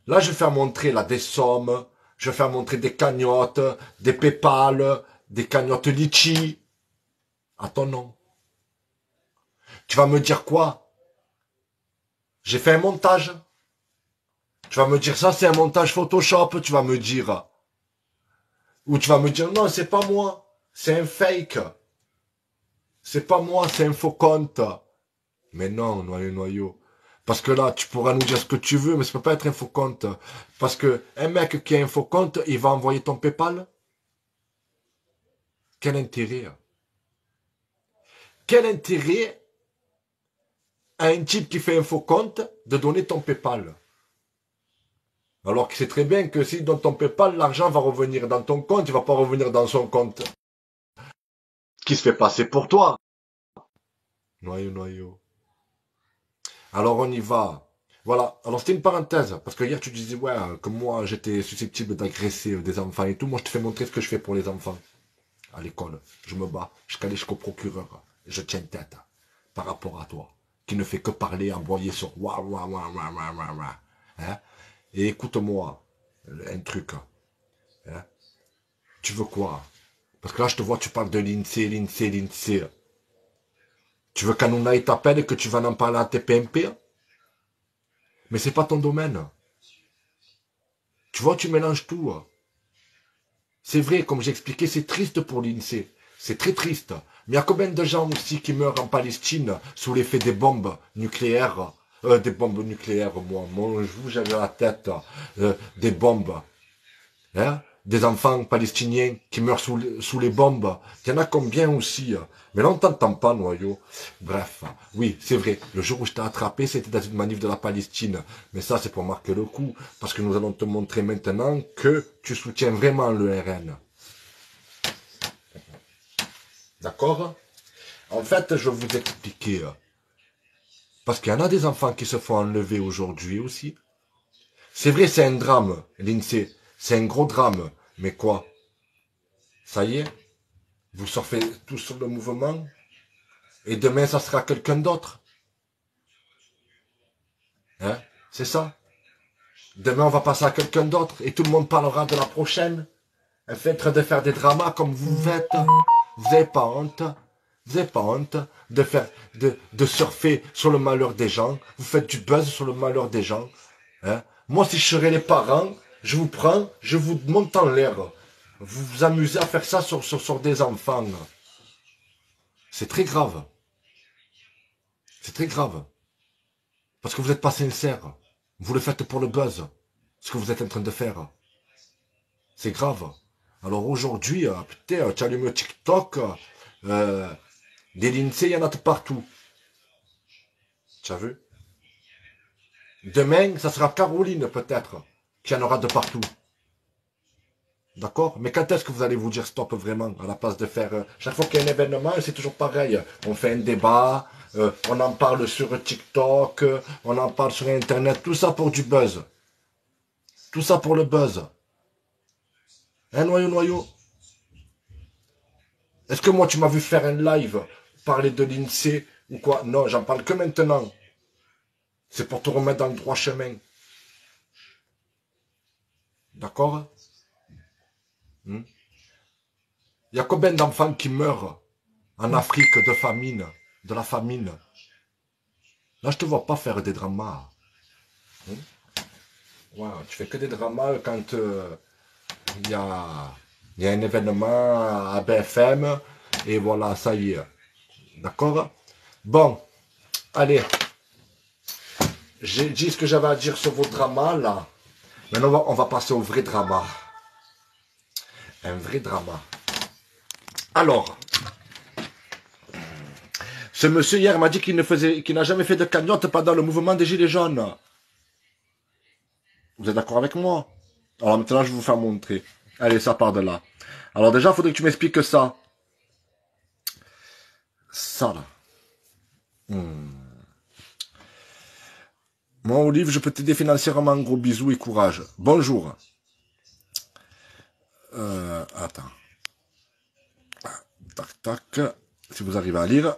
S1: là, je vais faire montrer là, des sommes, je vais faire montrer des cagnottes, des PayPal, des cagnottes Litchi. À ton nom. Tu vas me dire quoi? J'ai fait un montage. Tu vas me dire ça, c'est un montage Photoshop, tu vas me dire. Ou tu vas me dire, non, c'est pas moi, c'est un fake. C'est pas moi, c'est un faux compte. Mais non, noyau. Parce que là, tu pourras nous dire ce que tu veux, mais ça peut pas être un faux compte. Parce que un mec qui a un faux compte, il va envoyer ton PayPal. Quel intérêt? Quel intérêt à un type qui fait un faux compte de donner ton PayPal? Alors qu'il sait très bien que s'il donne ton PayPal, l'argent va revenir dans ton compte, il va pas revenir dans son compte. Qui se fait passer pour toi? Noyau. Alors on y va. Voilà, alors c'était une parenthèse, parce que hier tu disais, ouais, que moi j'étais susceptible d'agresser des enfants et tout. Moi je te fais montrer ce que je fais pour les enfants. À l'école, je me bats, je calais jusqu'au procureur, je tiens tête par rapport à toi, qui ne fait que parler, aboyer sur hein? Et écoute-moi, un truc, hein? Tu veux quoi? Parce que là je te vois, tu parles de l'INSEE. Tu veux qu'Anouna t'appelle et que tu vas en parler à tes PMP? Mais c'est pas ton domaine. Tu vois, tu mélanges tout. C'est vrai, comme j'ai expliqué, c'est triste pour l'INSEE. C'est très triste. Mais il y a combien de gens aussi qui meurent en Palestine sous l'effet des bombes nucléaires? Des bombes nucléaires, moi j'avais la tête. Des bombes. Hein? Des enfants palestiniens qui meurent sous les bombes. Il y en a combien aussi? Mais là, on t'entend pas, noyau. Bref, oui, c'est vrai. Le jour où je t'ai attrapé, c'était dans une manif de la Palestine. Mais ça, c'est pour marquer le coup. Parce que nous allons te montrer maintenant que tu soutiens vraiment le RN. D'accord? En fait, je vais vous expliquer. Parce qu'il y en a des enfants qui se font enlever aujourd'hui aussi. C'est vrai, c'est un drame, l'INSEE. C'est un gros drame. Mais quoi? Ça y est? Vous surfez tous sur le mouvement? Et demain, ça sera quelqu'un d'autre? Hein? C'est ça? Demain, on va passer à quelqu'un d'autre. Et tout le monde parlera de la prochaine. Elle fait de faire des dramas comme vous faites. Vous n'avez pas honte? Vous n'avez pas honte de faire, de surfer sur le malheur des gens? Vous faites du buzz sur le malheur des gens? Hein? Moi, si je serais les parents, je vous prends, je vous monte en l'air. Vous vous amusez à faire ça sur des enfants. C'est très grave. C'est très grave. Parce que vous n'êtes pas sincère. Vous le faites pour le buzz. Ce que vous êtes en train de faire. C'est grave. Alors aujourd'hui, putain, tu allumes TikTok, des l'INSEE, il y en a de partout. Tu as vu? Demain, ça sera Caroline peut-être, qui en aura de partout. D'accord? Mais quand est-ce que vous allez vous dire stop vraiment, à la place de faire... chaque fois qu'il y a un événement, c'est toujours pareil. On fait un débat, on en parle sur TikTok, on en parle sur Internet, tout ça pour du buzz. Tout ça pour le buzz. Hein, noyau? Est-ce que moi, tu m'as vu faire un live, parler de l'INSEE ou quoi? Non, j'en parle que maintenant. C'est pour te remettre dans le droit chemin. D'accord? Il y a combien d'enfants qui meurent en Afrique de famine, de la famine? Là, je te vois pas faire des dramas. Ouais, tu fais que des dramas quand il y a un événement à BFM et voilà, ça y est. D'accord? Bon, allez. J'ai dit ce que j'avais à dire sur vos dramas, là. Maintenant, on va passer au vrai drama. Un vrai drama. Alors, ce monsieur hier m'a dit qu'il n'a jamais fait de cagnotte pendant le mouvement des Gilets jaunes. Vous êtes d'accord avec moi? Alors maintenant, je vais vous faire montrer. Allez, ça part de là. Alors déjà, il faudrait que tu m'expliques ça. Ça, là. Moi, Olive, je peux t'aider financièrement. Gros bisous et courage. Bonjour. Attends. Tac, tac. Si vous arrivez à lire.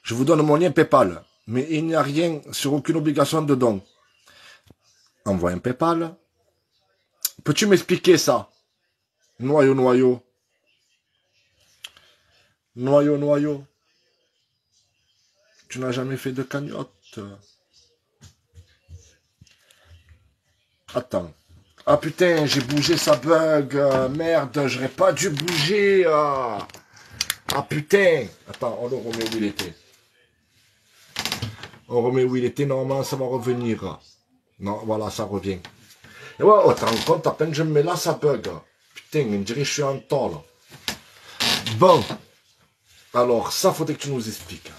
S1: Je vous donne mon lien PayPal. Mais il n'y a rien sur aucune obligation de don. Envoie un PayPal. Peux-tu m'expliquer ça? Noyau, noyau. Noyau, noyau. Tu n'as jamais fait de cagnotte. Attends. Ah putain, j'ai bougé, ça bug. Merde, j'aurais pas dû bouger. Ah putain. Attends, on le remet où il était. On remet où il était, normalement ça va revenir. Non, voilà, ça revient. Et ouais, oh, t'en rends compte, à peine je me mets là, ça bug. Putain, on dirait que je suis en tôle. Bon. Alors, ça, faudrait que tu nous expliques.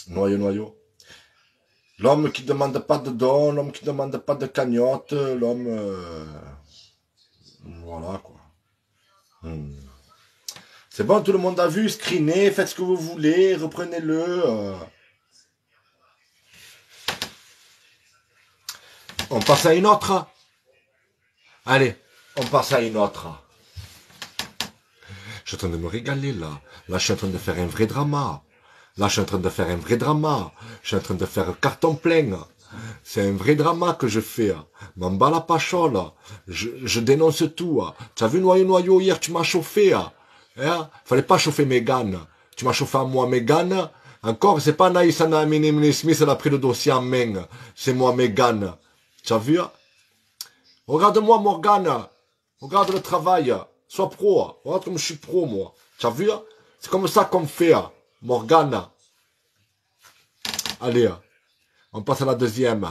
S1: Noyau, noyau. L'homme qui ne demande pas de don, l'homme qui ne demande pas de cagnotte, l'homme... Voilà, quoi. C'est bon, tout le monde a vu, screenez, faites ce que vous voulez, reprenez-le. On passe à une autre. Allez, on passe à une autre. Je suis en train de me régaler, là. Là, je suis en train de faire un vrai drama. Là, je suis en train de faire un vrai drama. Je suis en train de faire carton plein. C'est un vrai drama que je fais. M'en bats la pachole. Je dénonce tout. Tu as vu Noyau Noyau hier, tu m'as chauffé. Hein? Fallait pas chauffer Mégane. Tu m'as chauffé à moi, Mégane. Encore, c'est pas Naïs Anna Smith, elle a pris le dossier en main. C'est moi, Mégane. Tu as vu? Regarde-moi, Morgane. Regarde le travail. Sois pro. Regarde comme je suis pro, moi. Tu as vu? C'est comme ça qu'on fait. Morgane. Allez, on passe à la deuxième.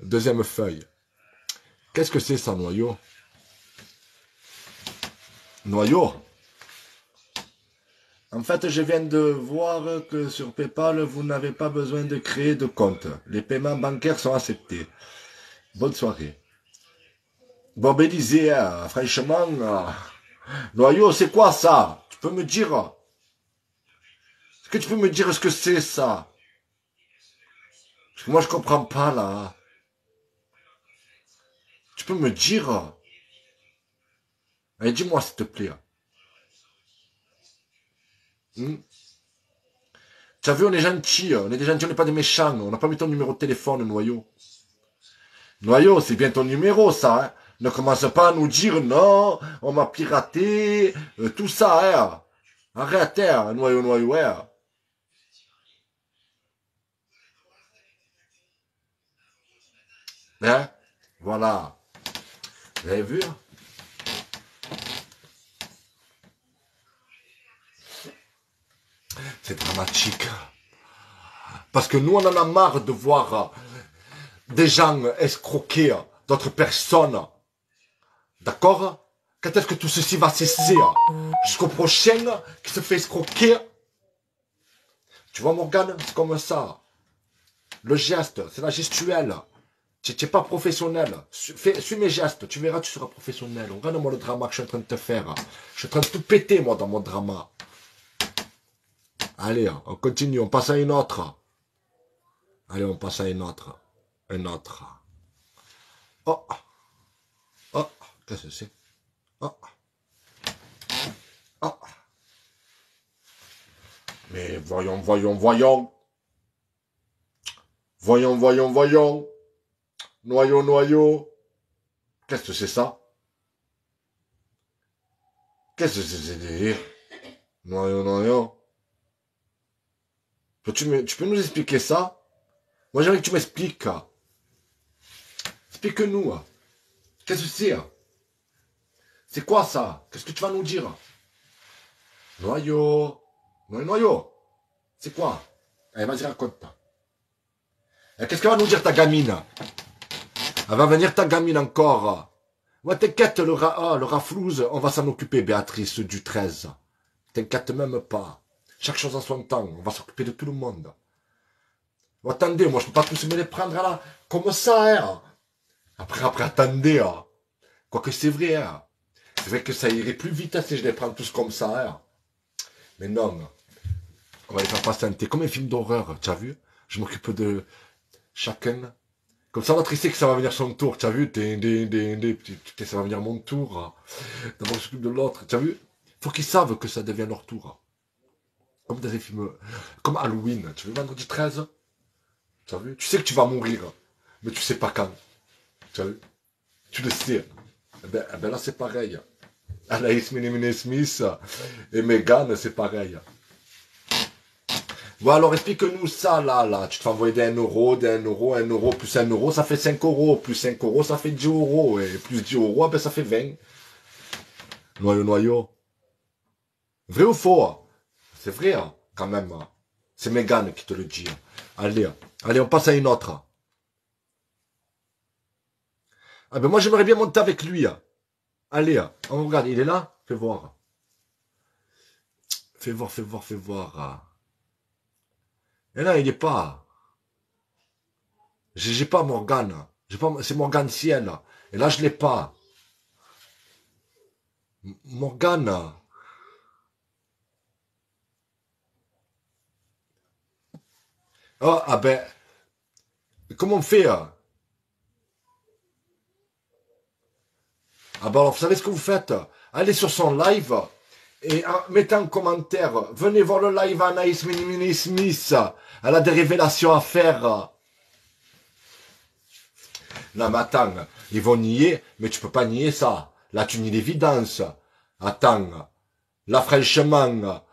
S1: Deuxième feuille. Qu'est-ce que c'est ça, Noyau? Noyau? En fait, je viens de voir que sur PayPal, vous n'avez pas besoin de créer de compte. Les paiements bancaires sont acceptés. Bonne soirée. Bon, Bélisée, franchement, Noyau, c'est quoi ça? Tu peux me dire? Est-ce que tu peux me dire ce que c'est ça? Parce que moi, je comprends pas, là. Tu peux me dire? Allez, dis-moi, s'il te plaît. Tu as vu, on est gentils, on est des gentils, on n'est pas des méchants. On n'a pas mis ton numéro de téléphone, Noyau. Noyau, c'est bien ton numéro, ça. Hein. Ne commence pas à nous dire, non, on m'a piraté, tout ça, hein. Arrête, hein, Noyau, Noyau, hein. Hein? Voilà. Vous avez vu? C'est dramatique. Parce que nous, on en a marre de voir des gens escroquer d'autres personnes. D'accord? Quand est-ce que tout ceci va cesser? Jusqu'au prochain qui se fait escroquer. Tu vois, Morgane, c'est comme ça. Le geste, c'est la gestuelle. Tu n'es pas professionnel. Suis mes gestes, tu verras, tu seras professionnel. Regarde-moi le drama que je suis en train de te faire. Je suis en train de tout péter, moi, dans mon drama. Allez, on continue, on passe à une autre. Allez, on passe à une autre. Une autre. Oh. Oh. Qu'est-ce que c'est? Oh. Oh. Mais voyons, voyons, voyons. Voyons, voyons, voyons. Noyau, noyau. Qu'est-ce que c'est ça? Qu'est-ce que c'est ce délire? Noyau, noyau. Tu peux nous expliquer ça? Moi, j'aimerais que tu m'expliques. Explique-nous. Qu'est-ce que c'est? C'est quoi ça? Qu'est-ce que tu vas nous dire? Noyau. Noyau, noyau. C'est quoi? Allez, vas-y, raconte. Qu'est-ce qu'elle va nous dire, ta gamine? Elle va venir ta gamine encore. Ouais, t'inquiète, le raflouze, on va s'en occuper, Béatrice, du 13. T'inquiète même pas. Chaque chose en son temps, on va s'occuper de tout le monde. Oh, attendez, moi je peux pas tous me les prendre là, comme ça, hein. Après, attendez, hein. Quoique c'est vrai, hein. C'est vrai que ça irait plus vite hein, si je les prends tous comme ça, hein. Mais non, on va les faire patienter. Comme un film d'horreur, tu as vu? Je m'occupe de chacun. Comme ça, l'autre, il sait que ça va venir son tour, tu as vu? Ça va venir mon tour. D'abord, je m'occupe de l'autre, tu as vu? Faut qu'ils savent que ça devient leur tour. Comme dans les films, comme Halloween, tu veux vendredi 13? Tu as vu? Tu sais que tu vas mourir, mais tu sais pas quand. Tu as vu? Tu le sais. Eh ben là, c'est pareil. Anaïs Smith et Megan, c'est pareil. Bon, alors explique-nous ça, là. Tu te fais envoyer des 1 euro, plus 1 euro, ça fait 5 euros. Plus 5 euros, ça fait 10 euros. Et plus 10 euros, ben ça fait 20. Noyau. Vrai ou faux? C'est vrai, hein, quand même. C'est Megan qui te le dit. Allez, on passe à une autre. Ah ben moi, j'aimerais bien monter avec lui. Allez, on regarde, il est là? Fais voir. Fais voir. Et là, il est pas. J'ai pas Morgane. C'est Morgane Ciel. Et là, je l'ai pas. Morgane. Oh, ah ben. Comment on fait? Ah ben alors, vous savez ce que vous faites? Allez sur son live. Et mettez en commentaire, venez voir le live Anaïs Smith, elle a des révélations à faire. Non mais attends, ils vont nier, mais tu peux pas nier ça. Là tu nies l'évidence. Attends, là franchement,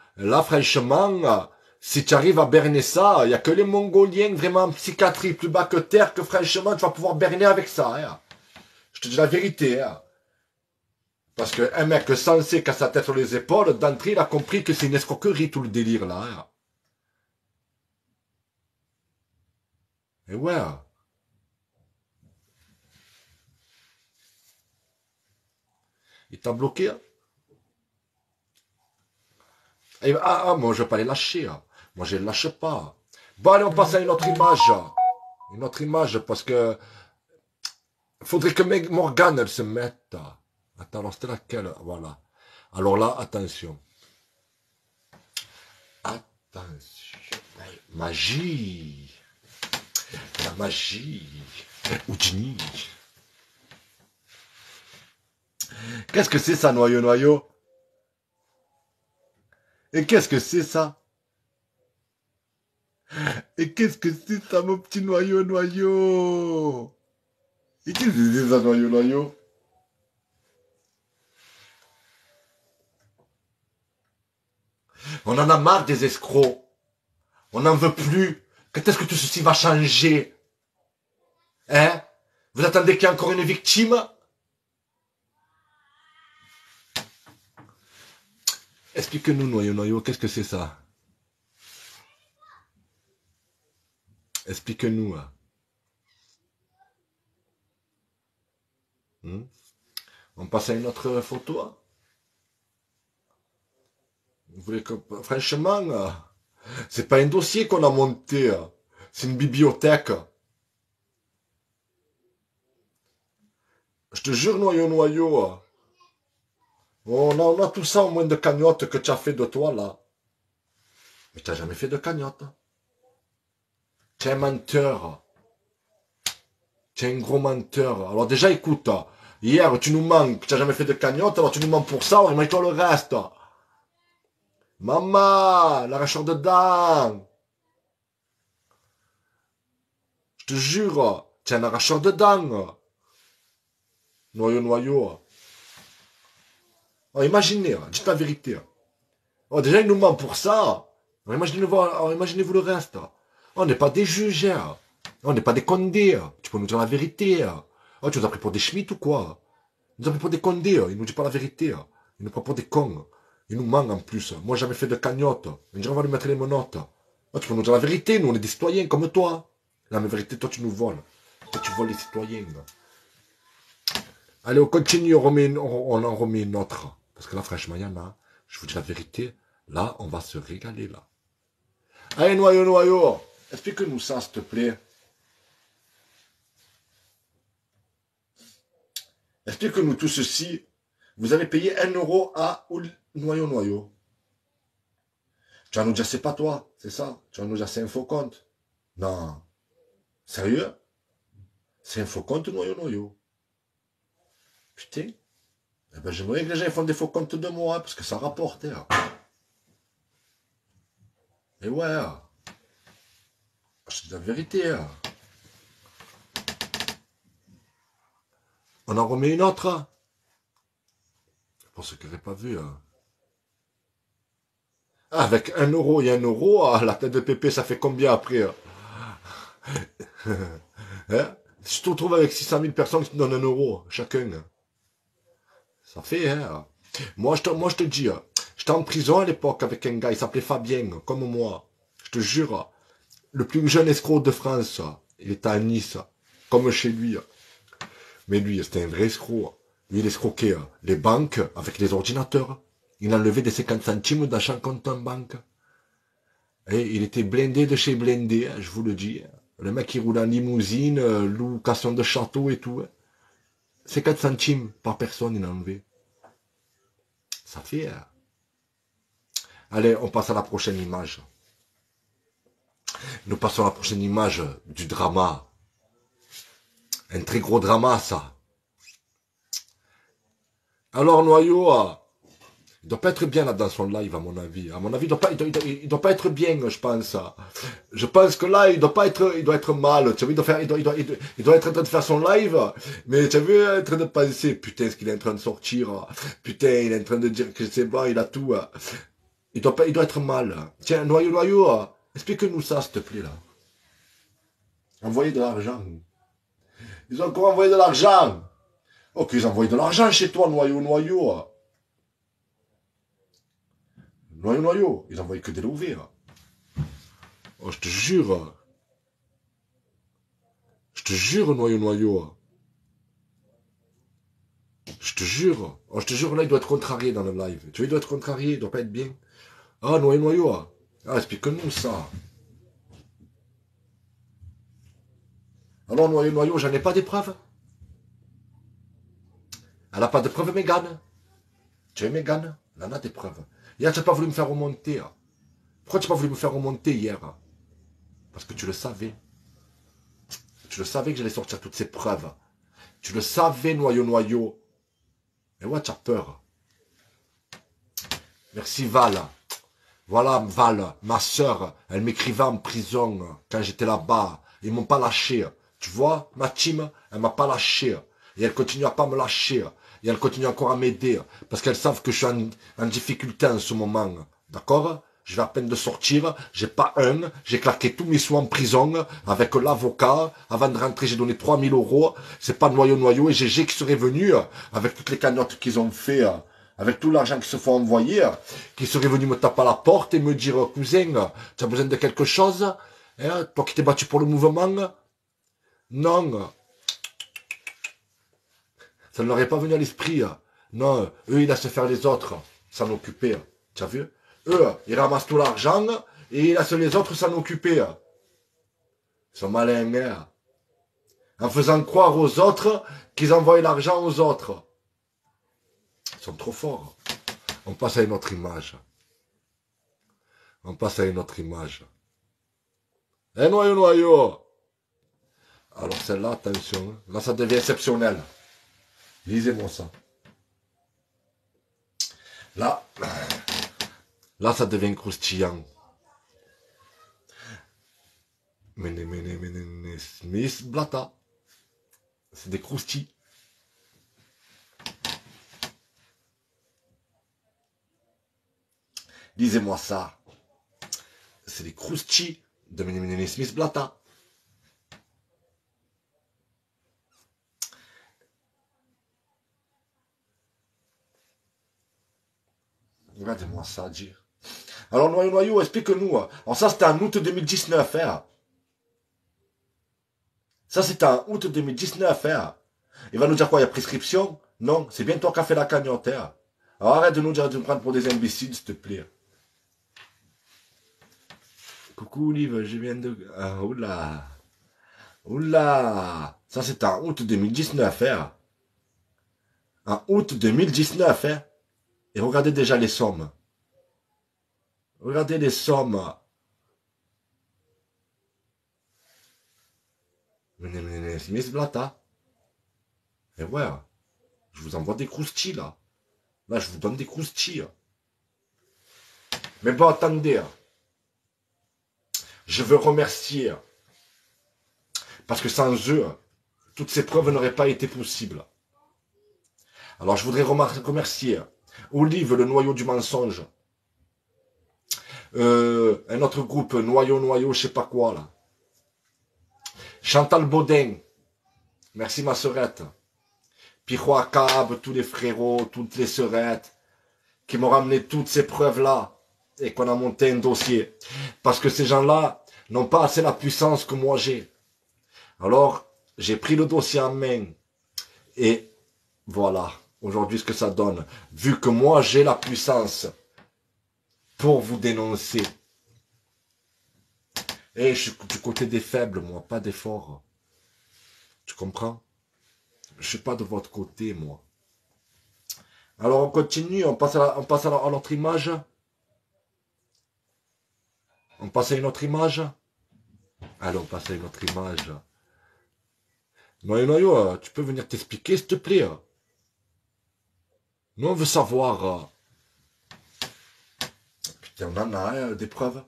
S1: si tu arrives à berner ça, il n'y a que les Mongoliens vraiment en psychiatrie plus bas que terre que franchement tu vas pouvoir berner avec ça. Hein. Je te dis la vérité. Hein. Parce qu'un mec censé qui a sa tête sur les épaules, d'entrée, il a compris que c'est une escroquerie, tout le délire, là. Hein. Et ouais. Il t'a bloqué. Hein. Et, moi, je vais pas les lâcher. Hein. Moi, je les lâche pas. Bon, allez, on passe à une autre image. Une autre image, parce que... faudrait que Morgane, elle se mette... Attends, alors c'était laquelle? Voilà. Alors là, attention. Attention. Magie. La magie. Houdini. Qu'est-ce que c'est ça, noyau? Et qu'est-ce que c'est ça? Et qu'est-ce que c'est ça, mon petit noyau? Et qu'est-ce que c'est ça, noyau? On en a marre des escrocs. On n'en veut plus. Quand est-ce que tout ceci va changer? Hein? Vous attendez qu'il y ait encore une victime? Explique-nous, noyau, qu'est-ce que c'est ça? Explique-nous. On passe à une autre photo? Vous voulez que... Franchement, c'est pas un dossier qu'on a monté. C'est une bibliothèque. Je te jure, noyau. On a tout ça au moins de cagnotte que tu as fait de toi, là. Mais tu n'as jamais fait de cagnotte. Tu es un menteur. Tu es un gros menteur. Alors déjà, écoute, hier, tu nous manques, tu n'as jamais fait de cagnotte, alors tu nous mens pour ça, alors il toi le reste. Maman, l'arracheur de dents. Je te jure, tu es un arracheur de dents. Noyau. Oh, imaginez, dites la vérité. Oh, déjà, il nous ment pour ça. Imaginez-vous le reste. On n'est pas des juges. On n'est pas des condés. Tu peux nous dire la vérité. Oh, tu nous as pris pour des schmitts ou quoi? Il nous a pris pour des condés. Il nous dit pas la vérité. Il nous prend pour des cons. Il nous ment en plus. Moi, j'ai jamais fait de cagnotte. On dirait on va lui mettre les menottes. Oh, tu peux nous dire la vérité. Nous, on est des citoyens comme toi. La vérité, toi, tu nous voles. Toi, tu voles les citoyens. Allez, on continue, on en remet une autre. Parce que là, franchement, il y en a. Je vous dis la vérité. Là, on va se régaler, là. Allez, noyau. Explique-nous ça, s'il te plaît. Explique-nous tout ceci. Vous avez payé 1 euro à noyau. Tu vas nous dire, c'est pas toi, c'est ça. Tu vas nous dire, c'est un faux compte. Non. Sérieux? C'est un faux compte, noyau. Putain. Eh ben, j'aimerais que les gens font des faux comptes de moi, parce que ça rapporte. Hein. Et ouais. Je dis la vérité. Hein. On en remet une autre. Pour ceux qui n'avaient pas vu. Hein. Ah, avec 1 euro et 1 euro, ah, la tête de pépé, ça fait combien après? Hein? Hein? Si tu te retrouves avec 600 000 personnes qui te donnent 1 euro, chacun. Ça fait, hein. Moi, je te dis, j'étais en prison à l'époque avec un gars, il s'appelait Fabien, comme moi. Je te jure, le plus jeune escroc de France, il était à Nice, comme chez lui. Mais lui, c'était un vrai escroc. Lui, il escroquait les banques avec les ordinateurs. Il enlevait des 50 centimes dans chaque compte en banque. Et il était blindé de chez blindé, je vous le dis. Le mec, il roule en limousine, location de château et tout. 50 centimes par personne, il en enlevé. Ça fait... Allez, on passe à la prochaine image. Nous passons à la prochaine image du drama. Un très gros drama, ça. Alors, Noyau, il doit pas être bien là dans son live, à mon avis. À mon avis, il doit pas être bien, je pense. Je pense que là, il doit être mal. Tu vois, il doit être en train de faire son live, mais tu as vu, en train de penser, putain, ce qu'il est en train de sortir. Putain, il est en train de dire que c'est bon, il a tout. Il doit être mal. Tiens, Noyau, explique-nous ça, s'il te plaît, là. Envoyer de l'argent. Ils ont encore envoyé de l'argent. Ok, ils ont envoyé de l'argent chez toi, Noyau. Noyau, ils envoient que des louvés. Oh, je te jure. Je te jure, Noyau. Je te jure. Oh, je te jure, là, il doit être contrarié dans le live. Tu vois, il doit être contrarié, il doit pas être bien. Ah, Noyau. Ah, explique-nous ça. Alors, Noyau, j'en ai pas des preuves. Elle n'a pas de preuves, Mégane. Tu es Mégane? Elle en a des preuves. Hier, tu n'as pas voulu me faire remonter. Pourquoi tu n'as pas voulu me faire remonter hier? Parce que tu le savais. Tu le savais que j'allais sortir toutes ces preuves. Tu le savais, Noyau. Et ouais, tu as peur. Merci, Val. Voilà, Val, ma soeur, elle m'écrivait en prison quand j'étais là-bas. Ils m'ont pas lâché. Tu vois, ma team, elle m'a pas lâché. Et elle continue à pas me lâcher. Et elle continue encore à m'aider. Parce qu'elles savent que je suis en difficulté en ce moment. D'accord? Je vais à peine de sortir. J'ai pas j'ai claqué tous mes sous en prison avec l'avocat. Avant de rentrer, j'ai donné 3 000 euros. C'est pas Noyau et GG qui seraient venus avec toutes les cagnottes qu'ils ont fait. Avec tout l'argent qui se font envoyer. Qui seraient venus me taper à la porte et me dire, cousin, tu as besoin de quelque chose? Hein, toi qui t'es battu pour le mouvement? Non. Ça ne leur est pas venu à l'esprit. Non, eux, ils laissent faire les autres s'en occuper. Tu as vu? Eux, ils ramassent tout l'argent et ils laissent les autres s'en occuper. Ils sont malins, hein? En faisant croire aux autres qu'ils envoient l'argent aux autres. Ils sont trop forts. On passe à une autre image. Eh, Noyau. Alors celle-là, attention. Là, ça devient exceptionnel. Lisez-moi ça. Là, ça devient croustillant. Smith Blata. C'est des croustilles. Lisez-moi ça. C'est des croustilles de Smith Blata. Regardez-moi ça, dire. Alors, Noyau, explique-nous. Alors, ça, c'était en août 2019, hein. Ça, c'était en août 2019, hein. Il va nous dire quoi? Il y a prescription? Non, c'est bien toi qui as fait la cagnotte. Hein. Alors arrête de nous dire de nous prendre pour des imbéciles, s'il te plaît. Coucou Olive, je viens de... Ah, oula. Oula. Ça c'est en août 2019, hein. En août 2019, hein. Et regardez déjà les sommes. Regardez les sommes. C'est mes blata. Et ouais, je vous envoie des croustilles là. Là, je vous donne des croustilles. Mais bon, attendez. Je veux remercier. Parce que sans eux, toutes ces preuves n'auraient pas été possibles. Alors, je voudrais remercier Olive, le noyau du mensonge. Un autre groupe, noyau, je sais pas quoi, là. Chantal Baudin. Merci, ma sœurette. Picho Akab, tous les frérots, toutes les sœurettes, qui m'ont ramené toutes ces preuves-là, et qu'on a monté un dossier. Parce que ces gens-là n'ont pas assez la puissance que moi j'ai. Alors, j'ai pris le dossier en main, et voilà, aujourd'hui ce que ça donne. Vu que moi j'ai la puissance pour vous dénoncer. Et je suis du côté des faibles, moi, pas des forts. Tu comprends? Je suis pas de votre côté, moi. Alors on continue, on passe à l'autre image. On passe à une autre image. Allez, on passe à une autre image. Noyo, tu peux venir t'expliquer, s'il te plaît. Nous, on veut savoir. Putain, on en a des preuves.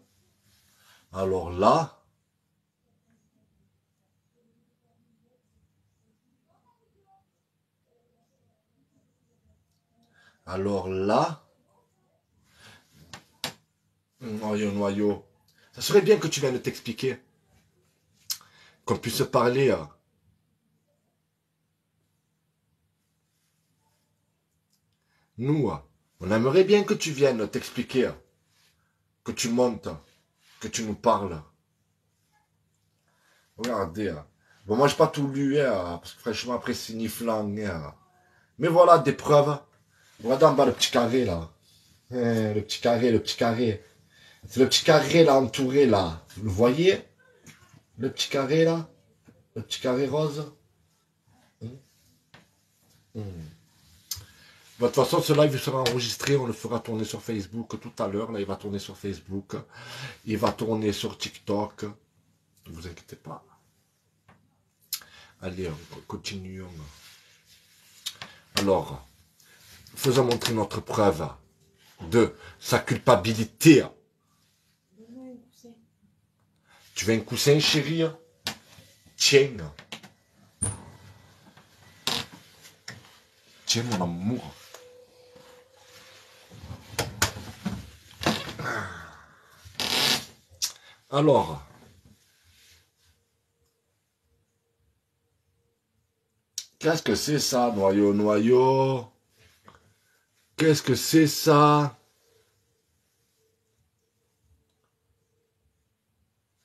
S1: Alors là... Alors là... Noyo. Ça serait bien que tu viennes t'expliquer. Qu'on puisse parler. Nous, on aimerait bien que tu viennes t'expliquer. Que tu montes. Que tu nous parles. Regardez. Bon, moi, j'ai pas tout lu, parce que franchement, après, c'est niflant. Mais voilà, des preuves. Regardez en bas le petit carré, là. Le petit carré. C'est le petit carré, là, entouré, là. Vous le voyez? Le petit carré, là. Le petit carré rose. De toute façon, ce live sera enregistré, on le fera tourner sur Facebook tout à l'heure. Là, il va tourner sur Facebook. Il va tourner sur TikTok. Ne vous inquiétez pas. Allez, continuons. Alors, faisons montrer notre preuve de sa culpabilité. Tu veux un coussin, chérie? Tiens. Tiens, mon amour. Alors, qu'est-ce que c'est ça, noyau? Qu'est-ce que c'est ça?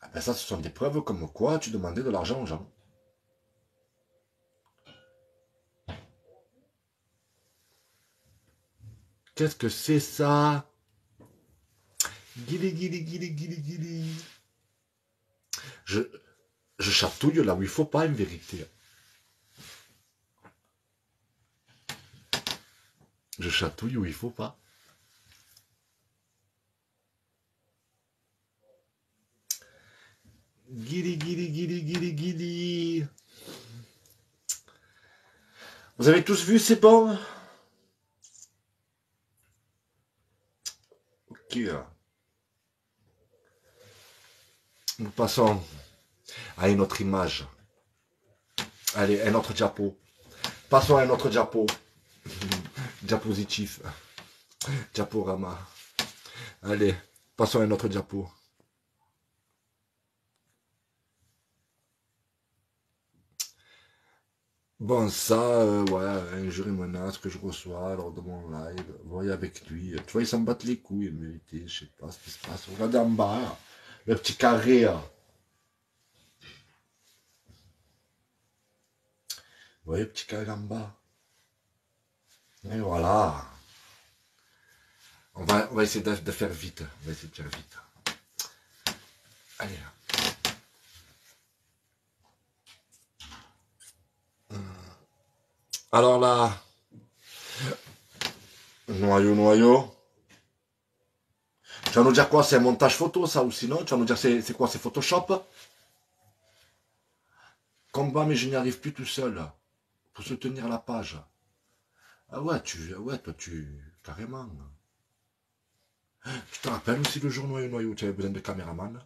S1: Ah ben ça, ce sont des preuves comme quoi tu demandais de l'argent aux gens. Qu'est-ce que c'est ça? Guili. Je chatouille là où il faut pas, en vérité. Je chatouille où il faut pas. Guili. Vous avez tous vu, c'est bon? Ok. Nous passons à une autre image. Allez, un autre diapo. Passons à un autre diapo. Diapositif. Diaporama. Allez, passons à un autre diapo. Bon, ça, ouais, injure et menace que je reçois lors de mon live. Voyez avec lui. Tu vois, ils s'en battent les couilles, en vérité. Je sais pas ce qui se passe. Regardez en bas, le petit carré. Vous voyez, petit cagamba. Et voilà. On va essayer de faire vite. On va essayer de faire vite. Allez. Alors là, noyau. Tu vas nous dire quoi? C'est un montage photo, ça, ou sinon? Tu vas nous dire c'est quoi? C'est Photoshop? Combat, mais je n'y arrive plus tout seul. Pour soutenir la page. Ah ouais, toi, carrément. Tu te rappelles aussi le jour noyau où tu avais besoin de caméraman?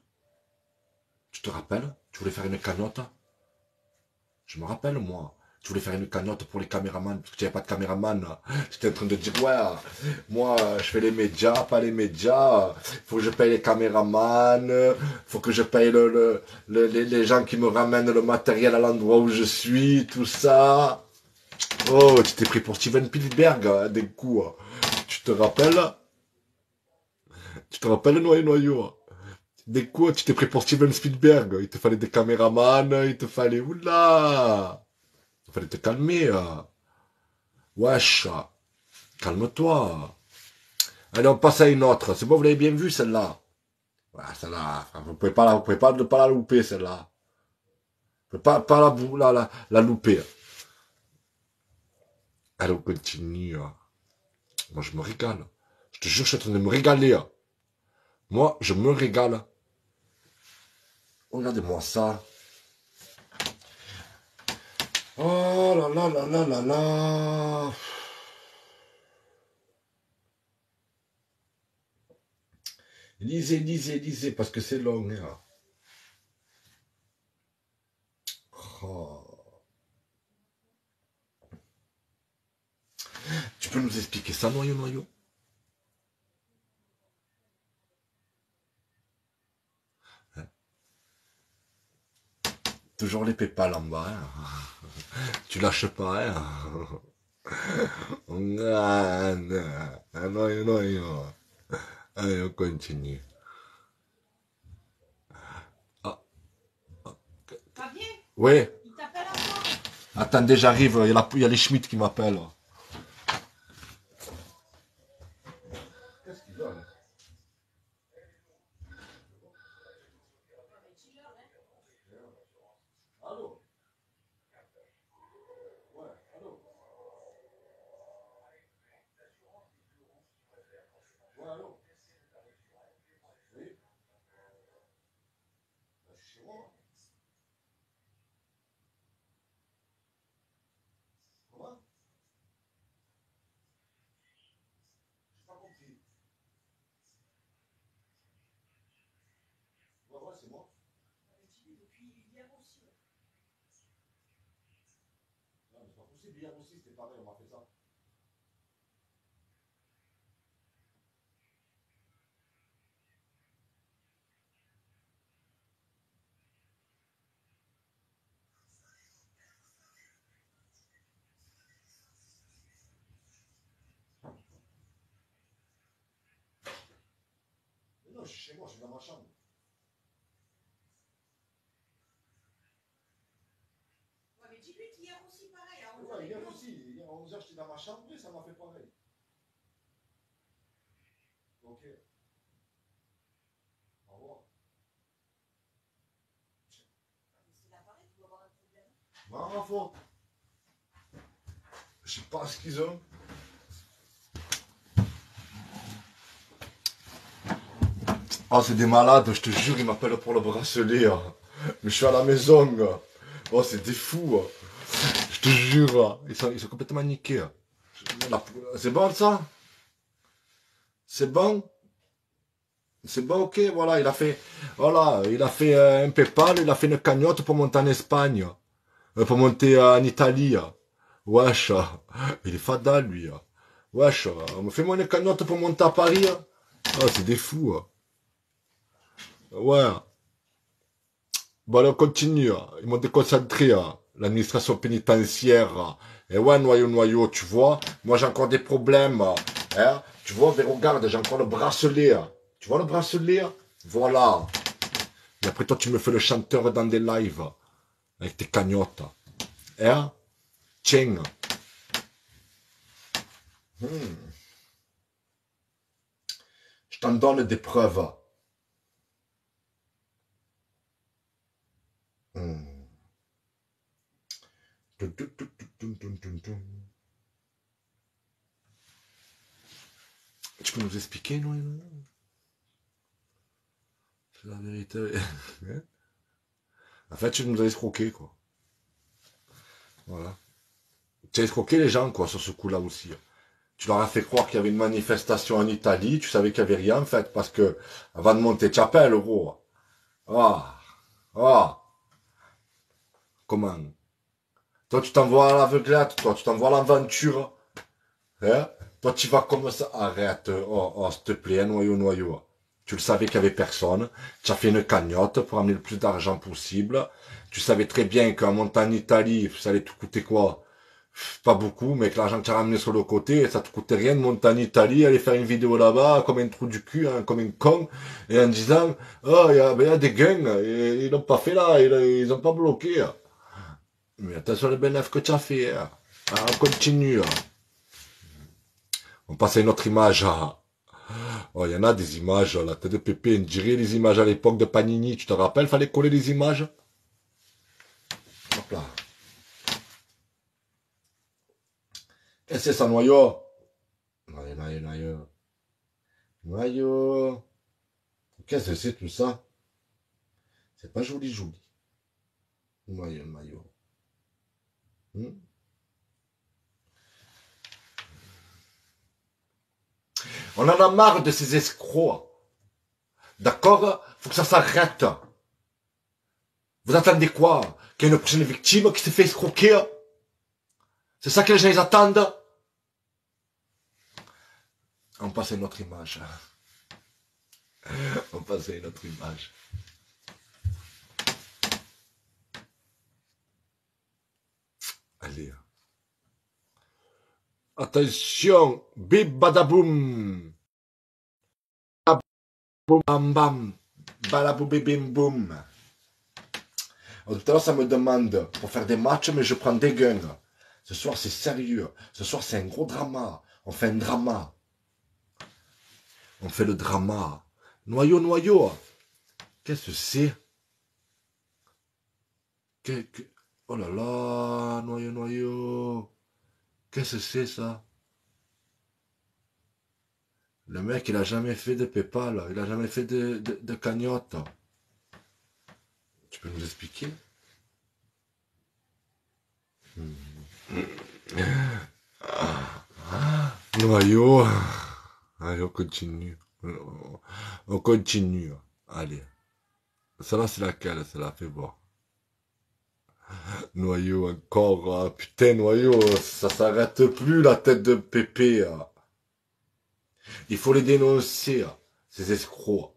S1: Tu te rappelles? Tu voulais faire une cagnotte? Je me rappelle, moi. Tu voulais faire une cagnotte pour les caméramans, parce que tu n'avais pas de caméraman. J'étais en train de dire, ouais, moi, je fais les médias, pas les médias. Faut que je paye les caméramans. Faut que je paye les gens qui me ramènent le matériel à l'endroit où je suis, tout ça. Oh, tu t'es pris pour Steven Spielberg, hein, des coups. Tu te rappelles? Tu te rappelles, noyau? Des coups, tu t'es pris pour Steven Spielberg. Il te fallait des caméramans, il te fallait... Oula! Il fallait te calmer. Wesh. Calme-toi. Allez, on passe à une autre. C'est bon, vous l'avez bien vu, celle-là. Ouais, celle-là, vous pouvez pas la louper, celle-là. Vous pouvez pas la louper. Allez, on continue. Moi, je me régale. Je te jure, je suis en train de me régaler. Moi, je me régale. Regardez-moi ça. Oh là là là là là là. Lisez, parce que c'est long. Hein. Oh. Tu peux nous expliquer ça, noyau? Hein? Toujours les PayPal en bas. Hein. Tu lâches pas, hein. Noyau. Allez, on continue. Ah.
S5: Ça vient?
S1: Oui.
S5: Il t'appelle à toi.
S1: Attendez, j'arrive. Il y a les Schmitt qui m'appellent. Qu'est-ce qu'ils donnent? Allô? Ouais, allô? Ouais, allô? Oui? Je suis chez moi. Comment? J'ai pas compris. Ouais, c'est moi.
S5: Depuis hier aussi.
S1: Non, mais c'est pas possible. Hier aussi, c'était pareil, on m'a fait ça. Mais non, je suis chez moi, je suis dans ma chambre.
S5: Ouais, mais dis-lui qu'hier aussi, pareil. À 11h,
S1: Ouais, hier aussi. Hier à 11h, j'étais dans ma chambre et ça m'a fait pareil. Ok. Au revoir.
S5: c'est l'appareil, tu dois avoir un problème.
S1: Bravo. Je sais pas ce qu'ils ont. Ah, c'est des malades, je te jure, ils m'appellent pour le bracelet. Hein. Mais je suis à la maison. Hein. Oh, c'est des fous. Hein. Je te jure, hein. Ils sont complètement niqués. Hein. C'est bon ça? C'est bon? C'est bon, ok, voilà, il a fait un PayPal, il a fait une cagnotte pour monter en Espagne. Pour monter en Italie. Wesh, il est fada, lui. Wesh, fais-moi une cagnotte pour monter à Paris. Oh, c'est des fous. Ouais. Bon, allez, on continue. Ils m'ont déconcentré. L'administration pénitentiaire. Et ouais, noyau, tu vois. Moi, j'ai encore des problèmes. Hein? Tu vois, mais regarde, j'ai encore le bracelet. Tu vois le bracelet? Voilà. Et après, toi, tu me fais le chanteur dans des lives. Avec tes cagnottes. Hein? Tiens. Je t'en donne des preuves. Tu peux nous expliquer, non? C'est la vérité. En fait, tu nous as escroqué, quoi. Voilà. Tu as escroqué les gens, quoi, sur ce coup-là aussi. Tu leur as fait croire qu'il y avait une manifestation en Italie, tu savais qu'il n'y avait rien, en fait, parce que, avant de monter, tu appelles, gros. Comment? Toi, tu t'envoies à l'aveuglette, toi, tu t'envoies à l'aventure. Hein? Toi, tu vas comme ça. Arrête, s'il te plaît, noyau. Tu le savais qu'il n'y avait personne. Tu as fait une cagnotte pour amener le plus d'argent possible. Tu savais très bien qu'en montant en Italie, ça allait te coûter quoi? Pas beaucoup, mais que l'argent que tu as ramené sur le côté, ça te coûtait rien de monter en Italie, aller faire une vidéo là-bas, comme un trou du cul, hein, comme un con, et en disant, oh, il y a des gangs, et ils l'ont pas fait là, ils ont pas bloqué. Mais attention les bénéfices que tu as fait, hein. Ah, on continue. On passe à une autre image. Oh, il y en a des images, la tête de Pépé, on dirait les images à l'époque de Panini, tu te rappelles, fallait coller les images. Hop là. Qu'est-ce que c'est ça, noyau? Noyau. Qu'est-ce que c'est tout ça? C'est pas joli. Noyau. On en a marre de ces escrocs. D'accord? Faut que ça s'arrête. Vous attendez quoi? Qu'il y ait une prochaine victime qui s'est fait escroquer? C'est ça que les gens ils attendent? On passe à une autre image. Allez. Attention. Bip badaboum. Boum bam bam. Balaboum bim boum. Tout à l'heure ça me demande pour faire des matchs, mais je prends des guns. Ce soir c'est sérieux. Ce soir c'est un gros drama. On fait un drama. On fait le drama. Noyau. Qu'est-ce que c'est? Oh là là, noyau. Qu'est-ce que c'est ça? Le mec, il a jamais fait de PayPal, il a jamais fait de cagnotte. Tu peux nous expliquer? Noyau. Allez, on continue. On continue. Allez. Celle-là, c'est laquelle? Celle-là, fais voir. Noyau encore. Ah, putain, noyau, ça s'arrête plus, la tête de Pépé. Il faut les dénoncer, ces escrocs.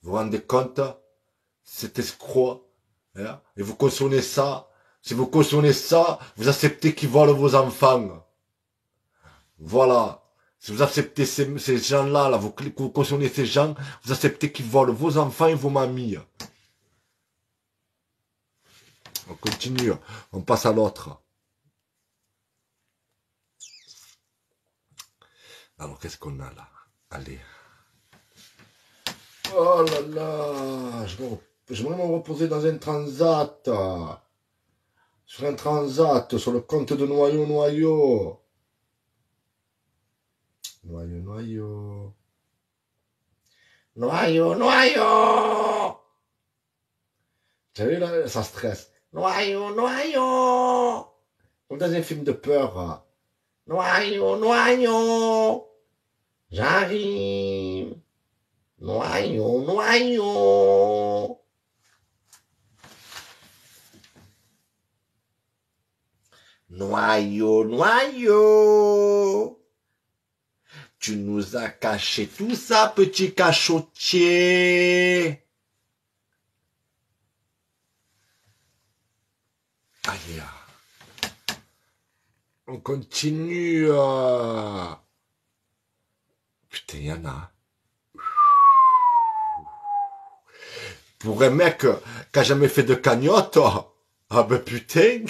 S1: Vous vous rendez compte? Cet escroc. Hein? Et vous cautionnez ça. Si vous cautionnez ça, vous acceptez qu'ils volent vos enfants. Voilà. Si vous acceptez ces gens-là, vous cautionnez ces gens, vous acceptez qu'ils volent vos enfants et vos mamies. On continue. On passe à l'autre. Alors, qu'est-ce qu'on a là? Allez. Oh là là. J'aimerais me reposer dans un transat. Sur un transat, sur le compte de noyau. Noyau. Tu as vu là, ça stresse. Noyau. Comme dans un film de peur. Noyau. J'arrive. Noyau. Noyau. Tu nous as caché tout ça, petit cachotier. Allez. On continue. Putain, il y en a. Pour un mec qui a jamais fait de cagnotte, ah ben putain.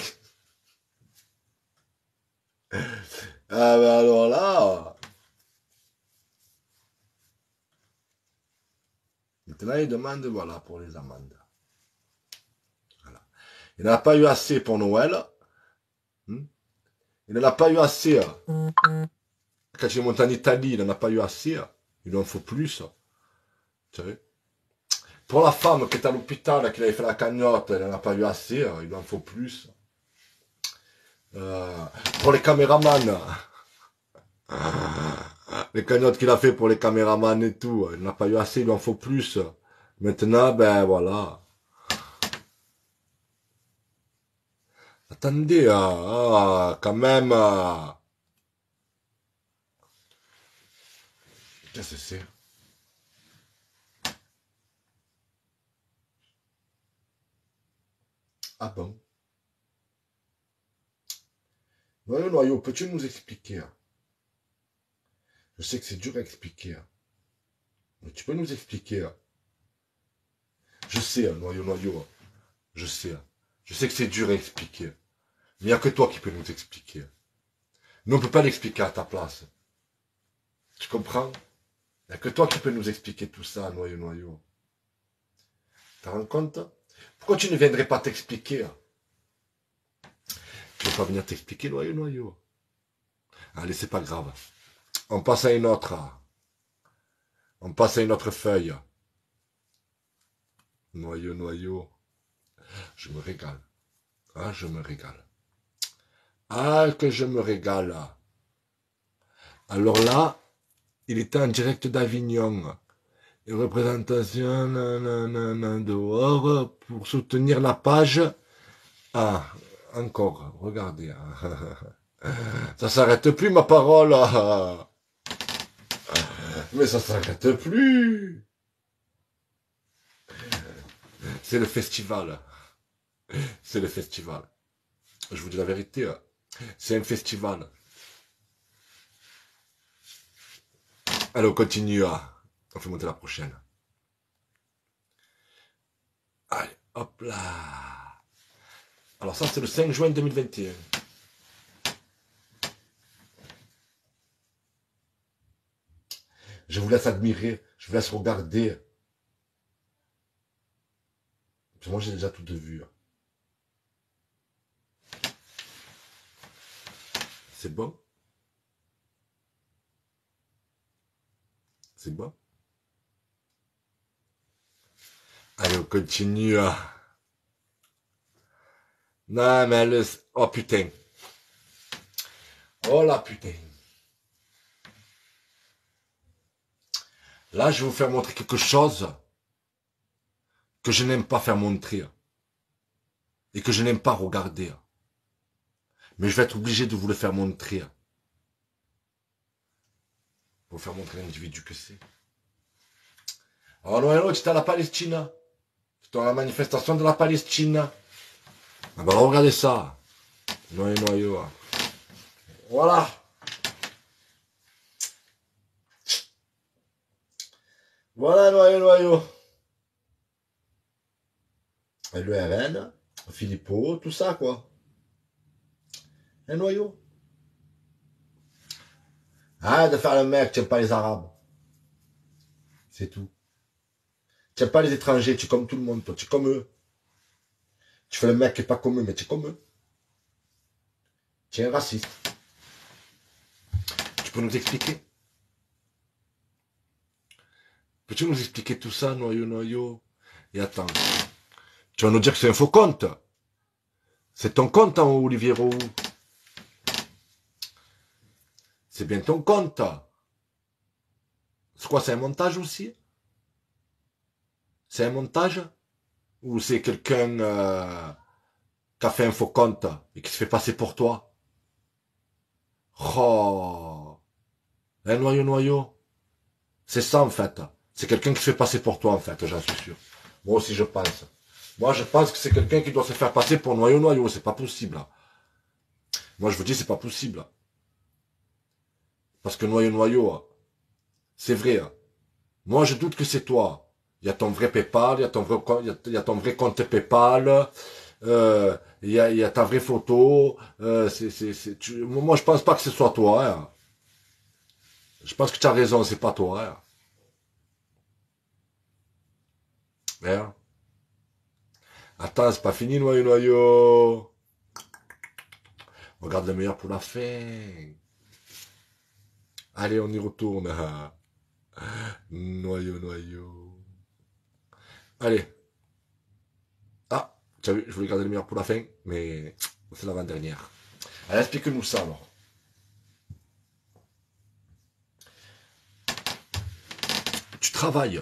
S1: Ah ben alors là... Maintenant, il demande, voilà, pour les amendes. Voilà. Il n'en a pas eu assez pour Noël. Il n'en a pas eu assez. Quand il est monté en Italie, il n'en a pas eu assez. Il en faut plus. Tu sais. Pour la femme qui est à l'hôpital, qui avait fait la cagnotte, elle n'en a pas eu assez. Il en faut plus. Pour les caméramans. Les cagnottes qu'il a fait pour les caméramans et tout, il n'en a pas eu assez, il en faut plus. Maintenant, ben voilà. Attendez, quand même. Qu'est-ce que c'est? Ah bon? Noyau, peux-tu nous expliquer? Je sais que c'est dur à expliquer. Mais tu peux nous expliquer? Je sais, noyau. Je sais. Je sais que c'est dur à expliquer. Mais il n'y a que toi qui peux nous expliquer. Nous, on ne peut pas l'expliquer à ta place. Tu comprends? Il n'y a que toi qui peux nous expliquer tout ça, noyau. Tu te rends compte? Pourquoi tu ne viendrais pas t'expliquer? Tu ne veux pas venir t'expliquer, noyau? Allez, c'est pas grave. On passe à une autre. On passe à une autre feuille. Noyau. Je me régale. Ah, je me régale. Ah, que je me régale. Alors là, il était en direct d'Avignon. Et représentation dehors pour soutenir la page. Ah, encore, regardez. Ça s'arrête plus, ma parole. Mais ça s'arrête plus. C'est le festival. C'est le festival. Je vous dis la vérité. C'est un festival. Allez, on continue. On fait monter la prochaine. Allez, hop là. Alors ça, c'est le 5 juin 2021. Je vous laisse admirer. Je vous laisse regarder. Parce que moi, j'ai déjà tout de vue. C'est bon? C'est bon? Allez, on continue. Non, mais le... Oh, putain. Oh, la putain. Là, je vais vous faire montrer quelque chose que je n'aime pas faire montrer. Et que je n'aime pas regarder. Mais je vais être obligé de vous le faire montrer. Pour vous faire montrer l'individu que c'est. Alors, non, tu étais à la Palestine. Tu étais à la manifestation de la Palestine. Ah ben, regardez ça. Noyau. Voilà. Voilà, noyau. Et le RN, Philippot, tout ça, quoi. Un noyau. Arrête de faire le mec, tu n'aimes pas les Arabes. C'est tout. Tu n'aimes pas les étrangers, tu es comme tout le monde, toi, tu es comme eux. Tu fais le mec qui n'est pas comme eux, mais tu es comme eux. Tu es un raciste. Tu peux nous expliquer? Peux-tu nous expliquer tout ça, noyau? Et attends. Tu vas nous dire que c'est un faux compte. C'est ton compte, hein, Olivier Roux. C'est bien ton compte. C'est quoi, c'est un montage aussi? C'est un montage? Ou c'est quelqu'un qui a fait un faux compte et qui se fait passer pour toi? Oh! Un noyau. C'est ça, en fait. C'est quelqu'un qui se fait passer pour toi, en fait, j'en suis sûr. Moi aussi, je pense. Moi, je pense que c'est quelqu'un qui doit se faire passer pour noyau. C'est pas possible. Moi, je vous dis, c'est pas possible. Parce que noyau, c'est vrai. Moi, je doute que c'est toi. Il y a ton vrai PayPal, il y a ton vrai compte PayPal. il y a ta vraie photo. Moi, je pense pas que ce soit toi. Hein. Je pense que tu as raison, c'est pas toi. Hein. Merde. Attends, c'est pas fini, noyau, noyau. Regarde le meilleur pour la fin. Allez, on y retourne. Noyau, noyau. Allez. Ah, tu as vu, je voulais garder le meilleur pour la fin, mais c'est l'avant-dernière. Allez, explique-nous ça, alors. Tu travailles.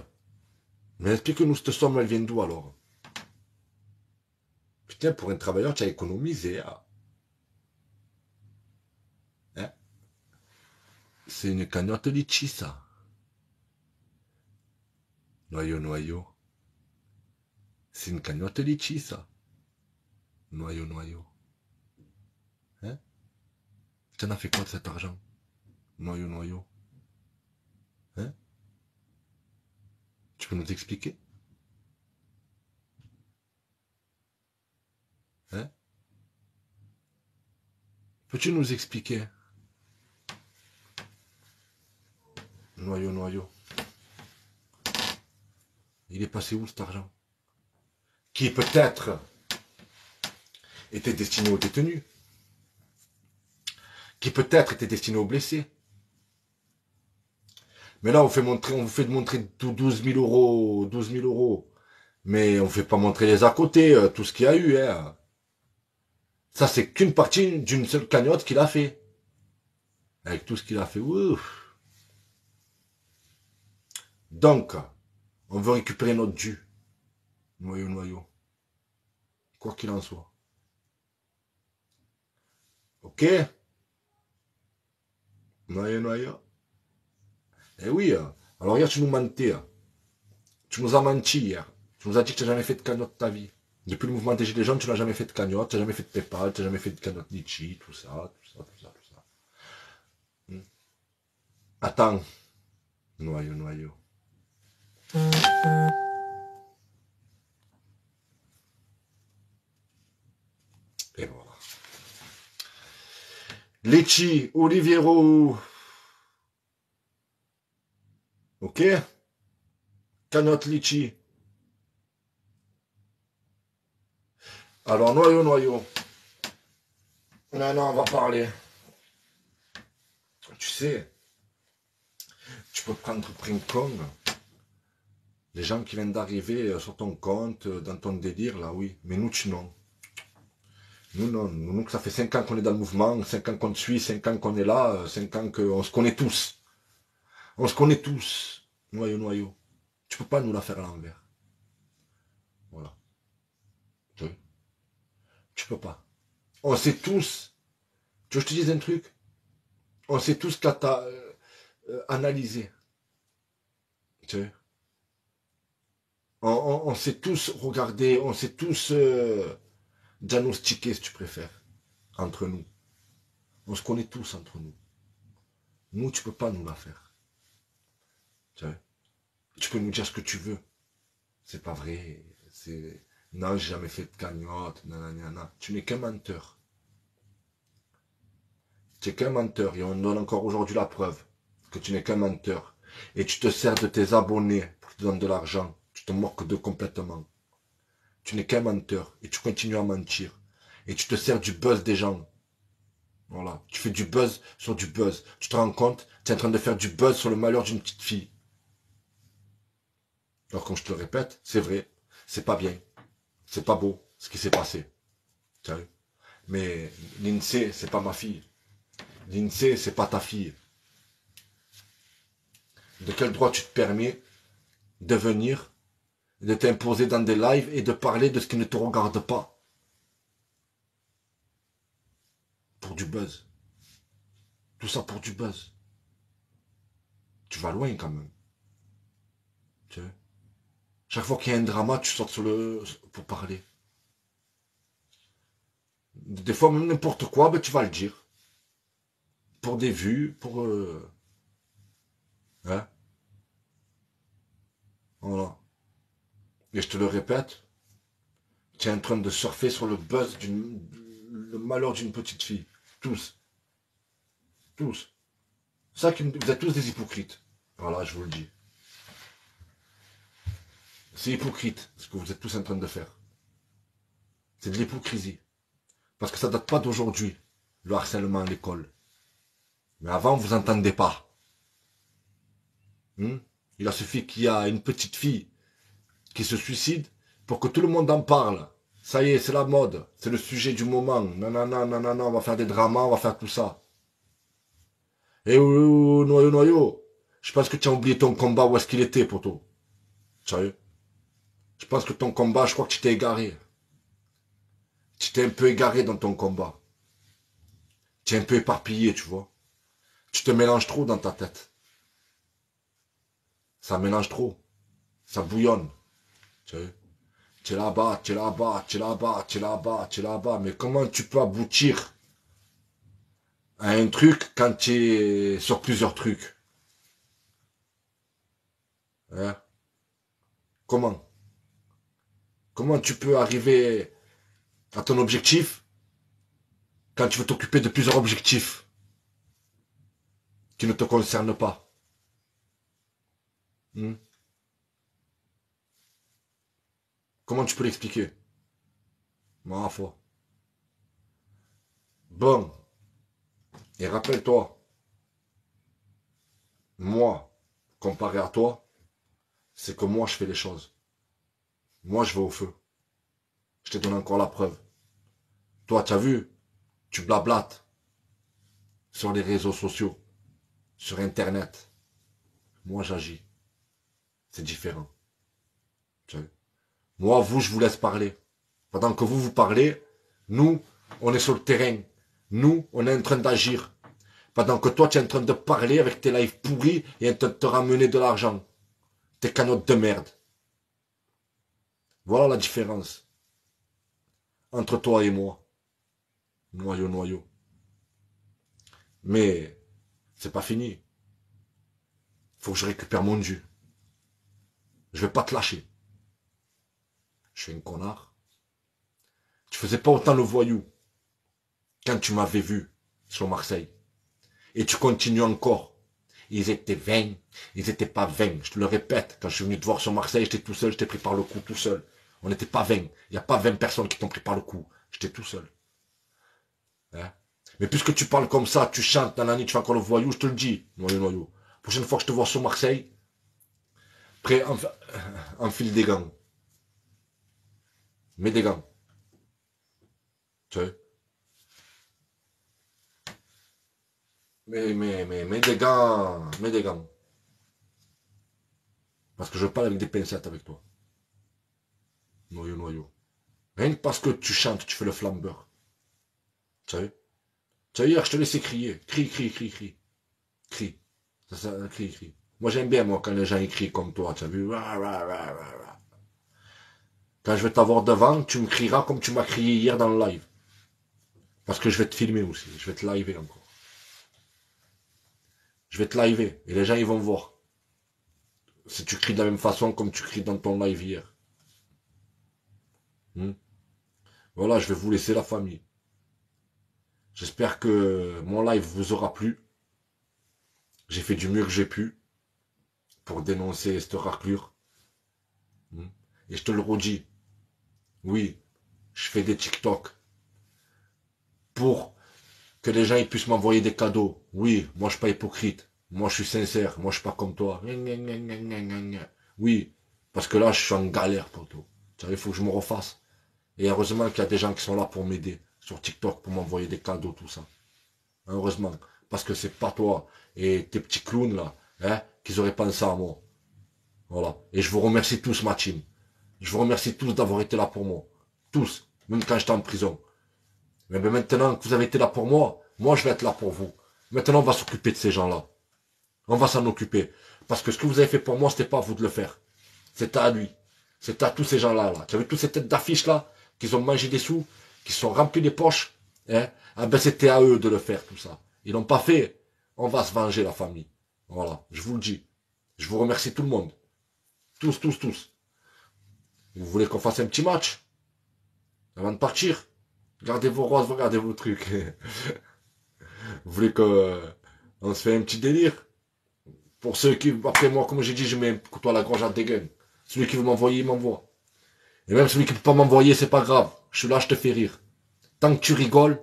S1: Mais explique-nous cette somme, elle vient d'où, alors? Putain, pour un travailleur, tu as économisé. Hein? C'est une cagnotte litchi, ça. Noyau, noyau. C'est une cagnotte litchi, ça. Noyau, noyau. Hein? Tu en as fait quoi de cet argent? Noyau, noyau. Hein? Tu peux nous expliquer? Hein? Peux-tu nous expliquer? Noyau, noyau. Il est passé où cet argent? Qui peut-être était destiné aux détenus. Qui peut-être était destiné aux blessés. Mais là, on vous fait montrer 12 000 euros, 12 000 euros. Mais on ne fait pas montrer les à côté, tout ce qu'il y a eu. Hein. Ça, c'est qu'une partie d'une seule cagnotte qu'il a fait. Avec tout ce qu'il a fait. Ouf. Donc, on veut récupérer notre dû. Noyau, noyau. Quoi qu'il en soit. Ok? Noyau, noyau. Eh oui, alors hier tu nous mentais. Tu nous as menti hier. Tu nous as dit que tu n'as jamais fait de cagnotte de ta vie. Depuis le mouvement des Gilets jaunes, tu n'as jamais fait de cagnotte, tu n'as jamais fait de PayPal, tu n'as jamais fait de cagnotte Litchi, tout ça, tout ça, tout ça, tout ça. Attends. Noyau, noyau. Et voilà. Litchi, Oliviero. Ok? Cagnotte Litchi. Alors, noyau, noyau. Non, on va parler. Tu sais, tu peux prendre Princon. Les gens qui viennent d'arriver sur ton compte, dans ton délire, là, oui. Mais nous, tu non. Nous, non. Nous, ça fait 5 ans qu'on est dans le mouvement, 5 ans qu'on te suit, 5 ans qu'on est là, 5 ans qu'on se connaît tous. On se connaît tous. Noyau, noyau. Tu peux pas nous la faire à l'envers. Voilà. Tu peux pas. On sait tous. Tu veux que je te dise un truc? On sait tous qu'à t'as analysé. Tu sais. On sait tous regarder, on sait tous diagnostiquer, si tu préfères, entre nous. On se connaît tous entre nous. Nous, tu peux pas nous la faire. Tu sais. Tu peux nous dire ce que tu veux. C'est pas vrai. Non, j'ai jamais fait de cagnotte. Nanana. Tu n'es qu'un menteur. Tu n'es qu'un menteur. Et on donne encore aujourd'hui la preuve que tu n'es qu'un menteur. Et tu te sers de tes abonnés pour te donner de l'argent. Tu te moques d'eux complètement. Tu n'es qu'un menteur. Et tu continues à mentir. Et tu te sers du buzz des gens. Voilà. Tu fais du buzz sur du buzz. Tu te rends compte, tu es en train de faire du buzz sur le malheur d'une petite fille. Alors, comme je te le répète, c'est vrai. C'est pas bien. C'est pas beau, ce qui s'est passé. Tu vois. Mais l'INSEE, c'est pas ma fille. L'INSEE, c'est pas ta fille. De quel droit tu te permets de venir, de t'imposer dans des lives et de parler de ce qui ne te regarde pas? Pour du buzz. Tout ça pour du buzz. Tu vas loin quand même. Tu vois. Chaque fois qu'il y a un drama, tu sautes pour parler. Des fois, même n'importe quoi, ben, tu vas le dire. Pour des vues, pour... Hein? Voilà. Et je te le répète, Tu es en train de surfer sur le buzz le malheur d'une petite fille. Tous. Tous. Ça, vous êtes tous des hypocrites. Voilà, je vous le dis. C'est hypocrite, ce que vous êtes tous en train de faire. C'est de l'hypocrisie. Parce que ça date pas d'aujourd'hui, le harcèlement à l'école. Mais avant, vous entendez pas. Il a suffi qu'il y a une petite fille qui se suicide pour que tout le monde en parle. Ça y est, c'est la mode. C'est le sujet du moment. Non, non, non, non, non, non, on va faire des dramas, on va faire tout ça. Eh oh, noyau, noyau. Je pense que tu as oublié ton combat, où est-ce qu'il était, poto. Sérieux? Je pense que ton combat, je crois que tu t'es égaré. Tu t'es un peu égaré dans ton combat. Tu es un peu éparpillé, tu vois. Tu te mélanges trop dans ta tête. Ça mélange trop. Ça bouillonne. Tu sais. Tu es là-bas, tu es là-bas, tu es là-bas, tu es là-bas, tu es là-bas. Mais comment tu peux aboutir à un truc quand tu es sur plusieurs trucs? Hein? Comment? Comment tu peux arriver à ton objectif quand tu veux t'occuper de plusieurs objectifs qui ne te concernent pas? Comment tu peux l'expliquer? Ma foi. Bon. Et rappelle-toi, moi, comparé à toi, c'est que moi je fais les choses. Moi je vais au feu. Je te donne encore la preuve. Toi, tu as vu, tu blablates sur les réseaux sociaux, sur Internet. Moi j'agis. C'est différent. Tu vois? Moi, vous, je vous laisse parler. Pendant que vous parlez, nous, on est sur le terrain. Nous, on est en train d'agir. Pendant que toi, tu es en train de parler avec tes lives pourris et en train de te ramener de l'argent. Tes canottes de merde. Voilà la différence entre toi et moi. Noyau, noyau. Mais, c'est pas fini. Faut que je récupère mon dû. Je vais pas te lâcher. Je suis un connard. Tu faisais pas autant le voyou quand tu m'avais vu sur Marseille. Et tu continues encore. Ils étaient 20, ils étaient pas 20. Je te le répète, quand je suis venu te voir sur Marseille, j'étais tout seul, je t'ai pris par le cou tout seul. On n'était pas 20. Il n'y a pas 20 personnes qui t'ont pris par le cou. J'étais tout seul. Hein? Mais puisque tu parles comme ça, tu chantes dans la nuit, tu fais encore le voyou, je te le dis, noyau, noyau. Prochaine fois que je te vois sur Marseille, prêt, enfile des gants. Mets des gants. Tu sais. Mets des gants. Mets des gants. Parce que je parle avec des pincettes avec toi. Noyau, noyau. Rien que parce que tu chantes, tu fais le flambeur. Tu sais. Tu sais, hier, je te laissais crier. Crie, crie, crie, crie. Crie. Ça, crie, crie. Moi, j'aime bien, moi, quand les gens écrivent comme toi. Tu as vu? Quand je vais t'avoir devant, tu me crieras comme tu m'as crié hier dans le live. Parce que je vais te filmer aussi. Je vais te liver encore. Je vais te liver. Et les gens, ils vont voir. Si tu cries de la même façon comme tu cries dans ton live hier. Voilà, je vais vous laisser la famille. J'espère que mon live vous aura plu. J'ai fait du mieux que j'ai pu pour dénoncer cette raclure. Et je te le redis. Oui, je fais des TikTok pour que les gens ils puissent m'envoyer des cadeaux. Oui, moi je suis pas hypocrite. Moi je suis sincère. Moi je suis pas comme toi. Oui, parce que là je suis en galère, poto. Il faut que je me refasse. Et heureusement qu'il y a des gens qui sont là pour m'aider sur TikTok, pour m'envoyer des cadeaux, tout ça. Heureusement. Parce que c'est pas toi et tes petits clowns là, hein, qu'ils auraient pensé à moi. Voilà. Et je vous remercie tous, ma team. Je vous remercie tous d'avoir été là pour moi. Tous. Même quand j'étais en prison. Mais maintenant que vous avez été là pour moi, moi je vais être là pour vous. Maintenant on va s'occuper de ces gens-là. On va s'en occuper. Parce que ce que vous avez fait pour moi, c'était pas à vous de le faire. C'était à lui. C'était à tous ces gens-là. Là. Tu as vu toutes ces têtes d'affiches là, qui ont mangé des sous, qui se sont remplis les poches. Hein? Ah ben c'était à eux de le faire tout ça. Ils l'ont pas fait. On va se venger la famille. Voilà, je vous le dis. Je vous remercie tout le monde. Tous, tous, tous. Vous voulez qu'on fasse un petit match? Avant de partir, gardez vos roses, regardez vos trucs. Vous voulez que on se fait un petit délire? Pour ceux qui, après moi, comme j'ai dit, je mets un couteau à la gorge à dégaine. Celui qui veut m'envoyer, il m'envoie. Et même celui qui peut pas m'envoyer, c'est pas grave. Je suis là, je te fais rire. Tant que tu rigoles,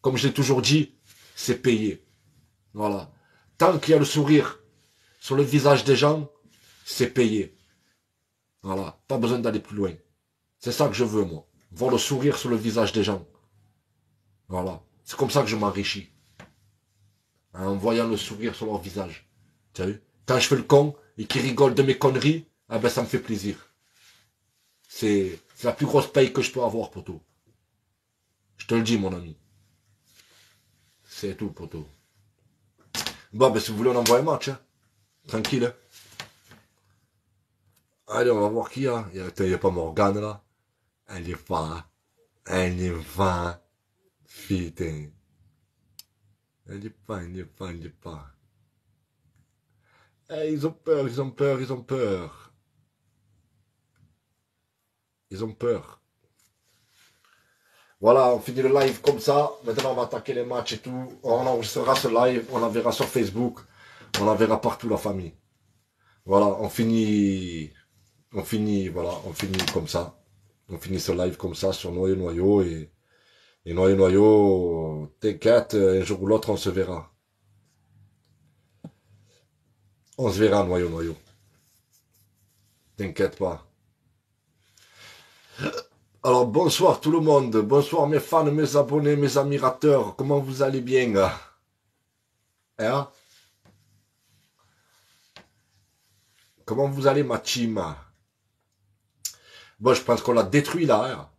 S1: comme je l'ai toujours dit, c'est payé. Voilà. Tant qu'il y a le sourire sur le visage des gens, c'est payé. Voilà. Pas besoin d'aller plus loin. C'est ça que je veux, moi. Voir le sourire sur le visage des gens. Voilà. C'est comme ça que je m'enrichis. En voyant le sourire sur leur visage. Tu as vu? Quand je fais le con et qu'ils rigolent de mes conneries, ah ben ça me fait plaisir. C'est la plus grosse paye que je peux avoir, poteau. Je te le dis, mon ami. C'est tout, poteau. Bon, ben si vous voulez, on envoie un match. Hein. Tranquille. Hein. Allez, on va voir qui y a. Il n'y a pas Morgane, là. Elle y va. Elle y va. Putain. Elle y va, elle y va, elle y va. Eh, ils ont peur, ils ont peur, ils ont peur. Ils ont peur. Voilà, on finit le live comme ça. Maintenant, on va attaquer les matchs et tout. On enregistrera ce live, on l'enverra sur Facebook. On l'enverra partout, la famille. Voilà, on finit voilà, on finit comme ça. On finit ce live comme ça sur Noyau et Noyau, t'inquiète, un jour ou l'autre, on se verra. On se verra, Noyau. T'inquiète pas. Alors, bonsoir tout le monde. Bonsoir mes fans, mes abonnés, mes admirateurs. Comment vous allez bien? Hein? Comment vous allez, ma team? Bon, je pense qu'on l'a détruit là. Hein?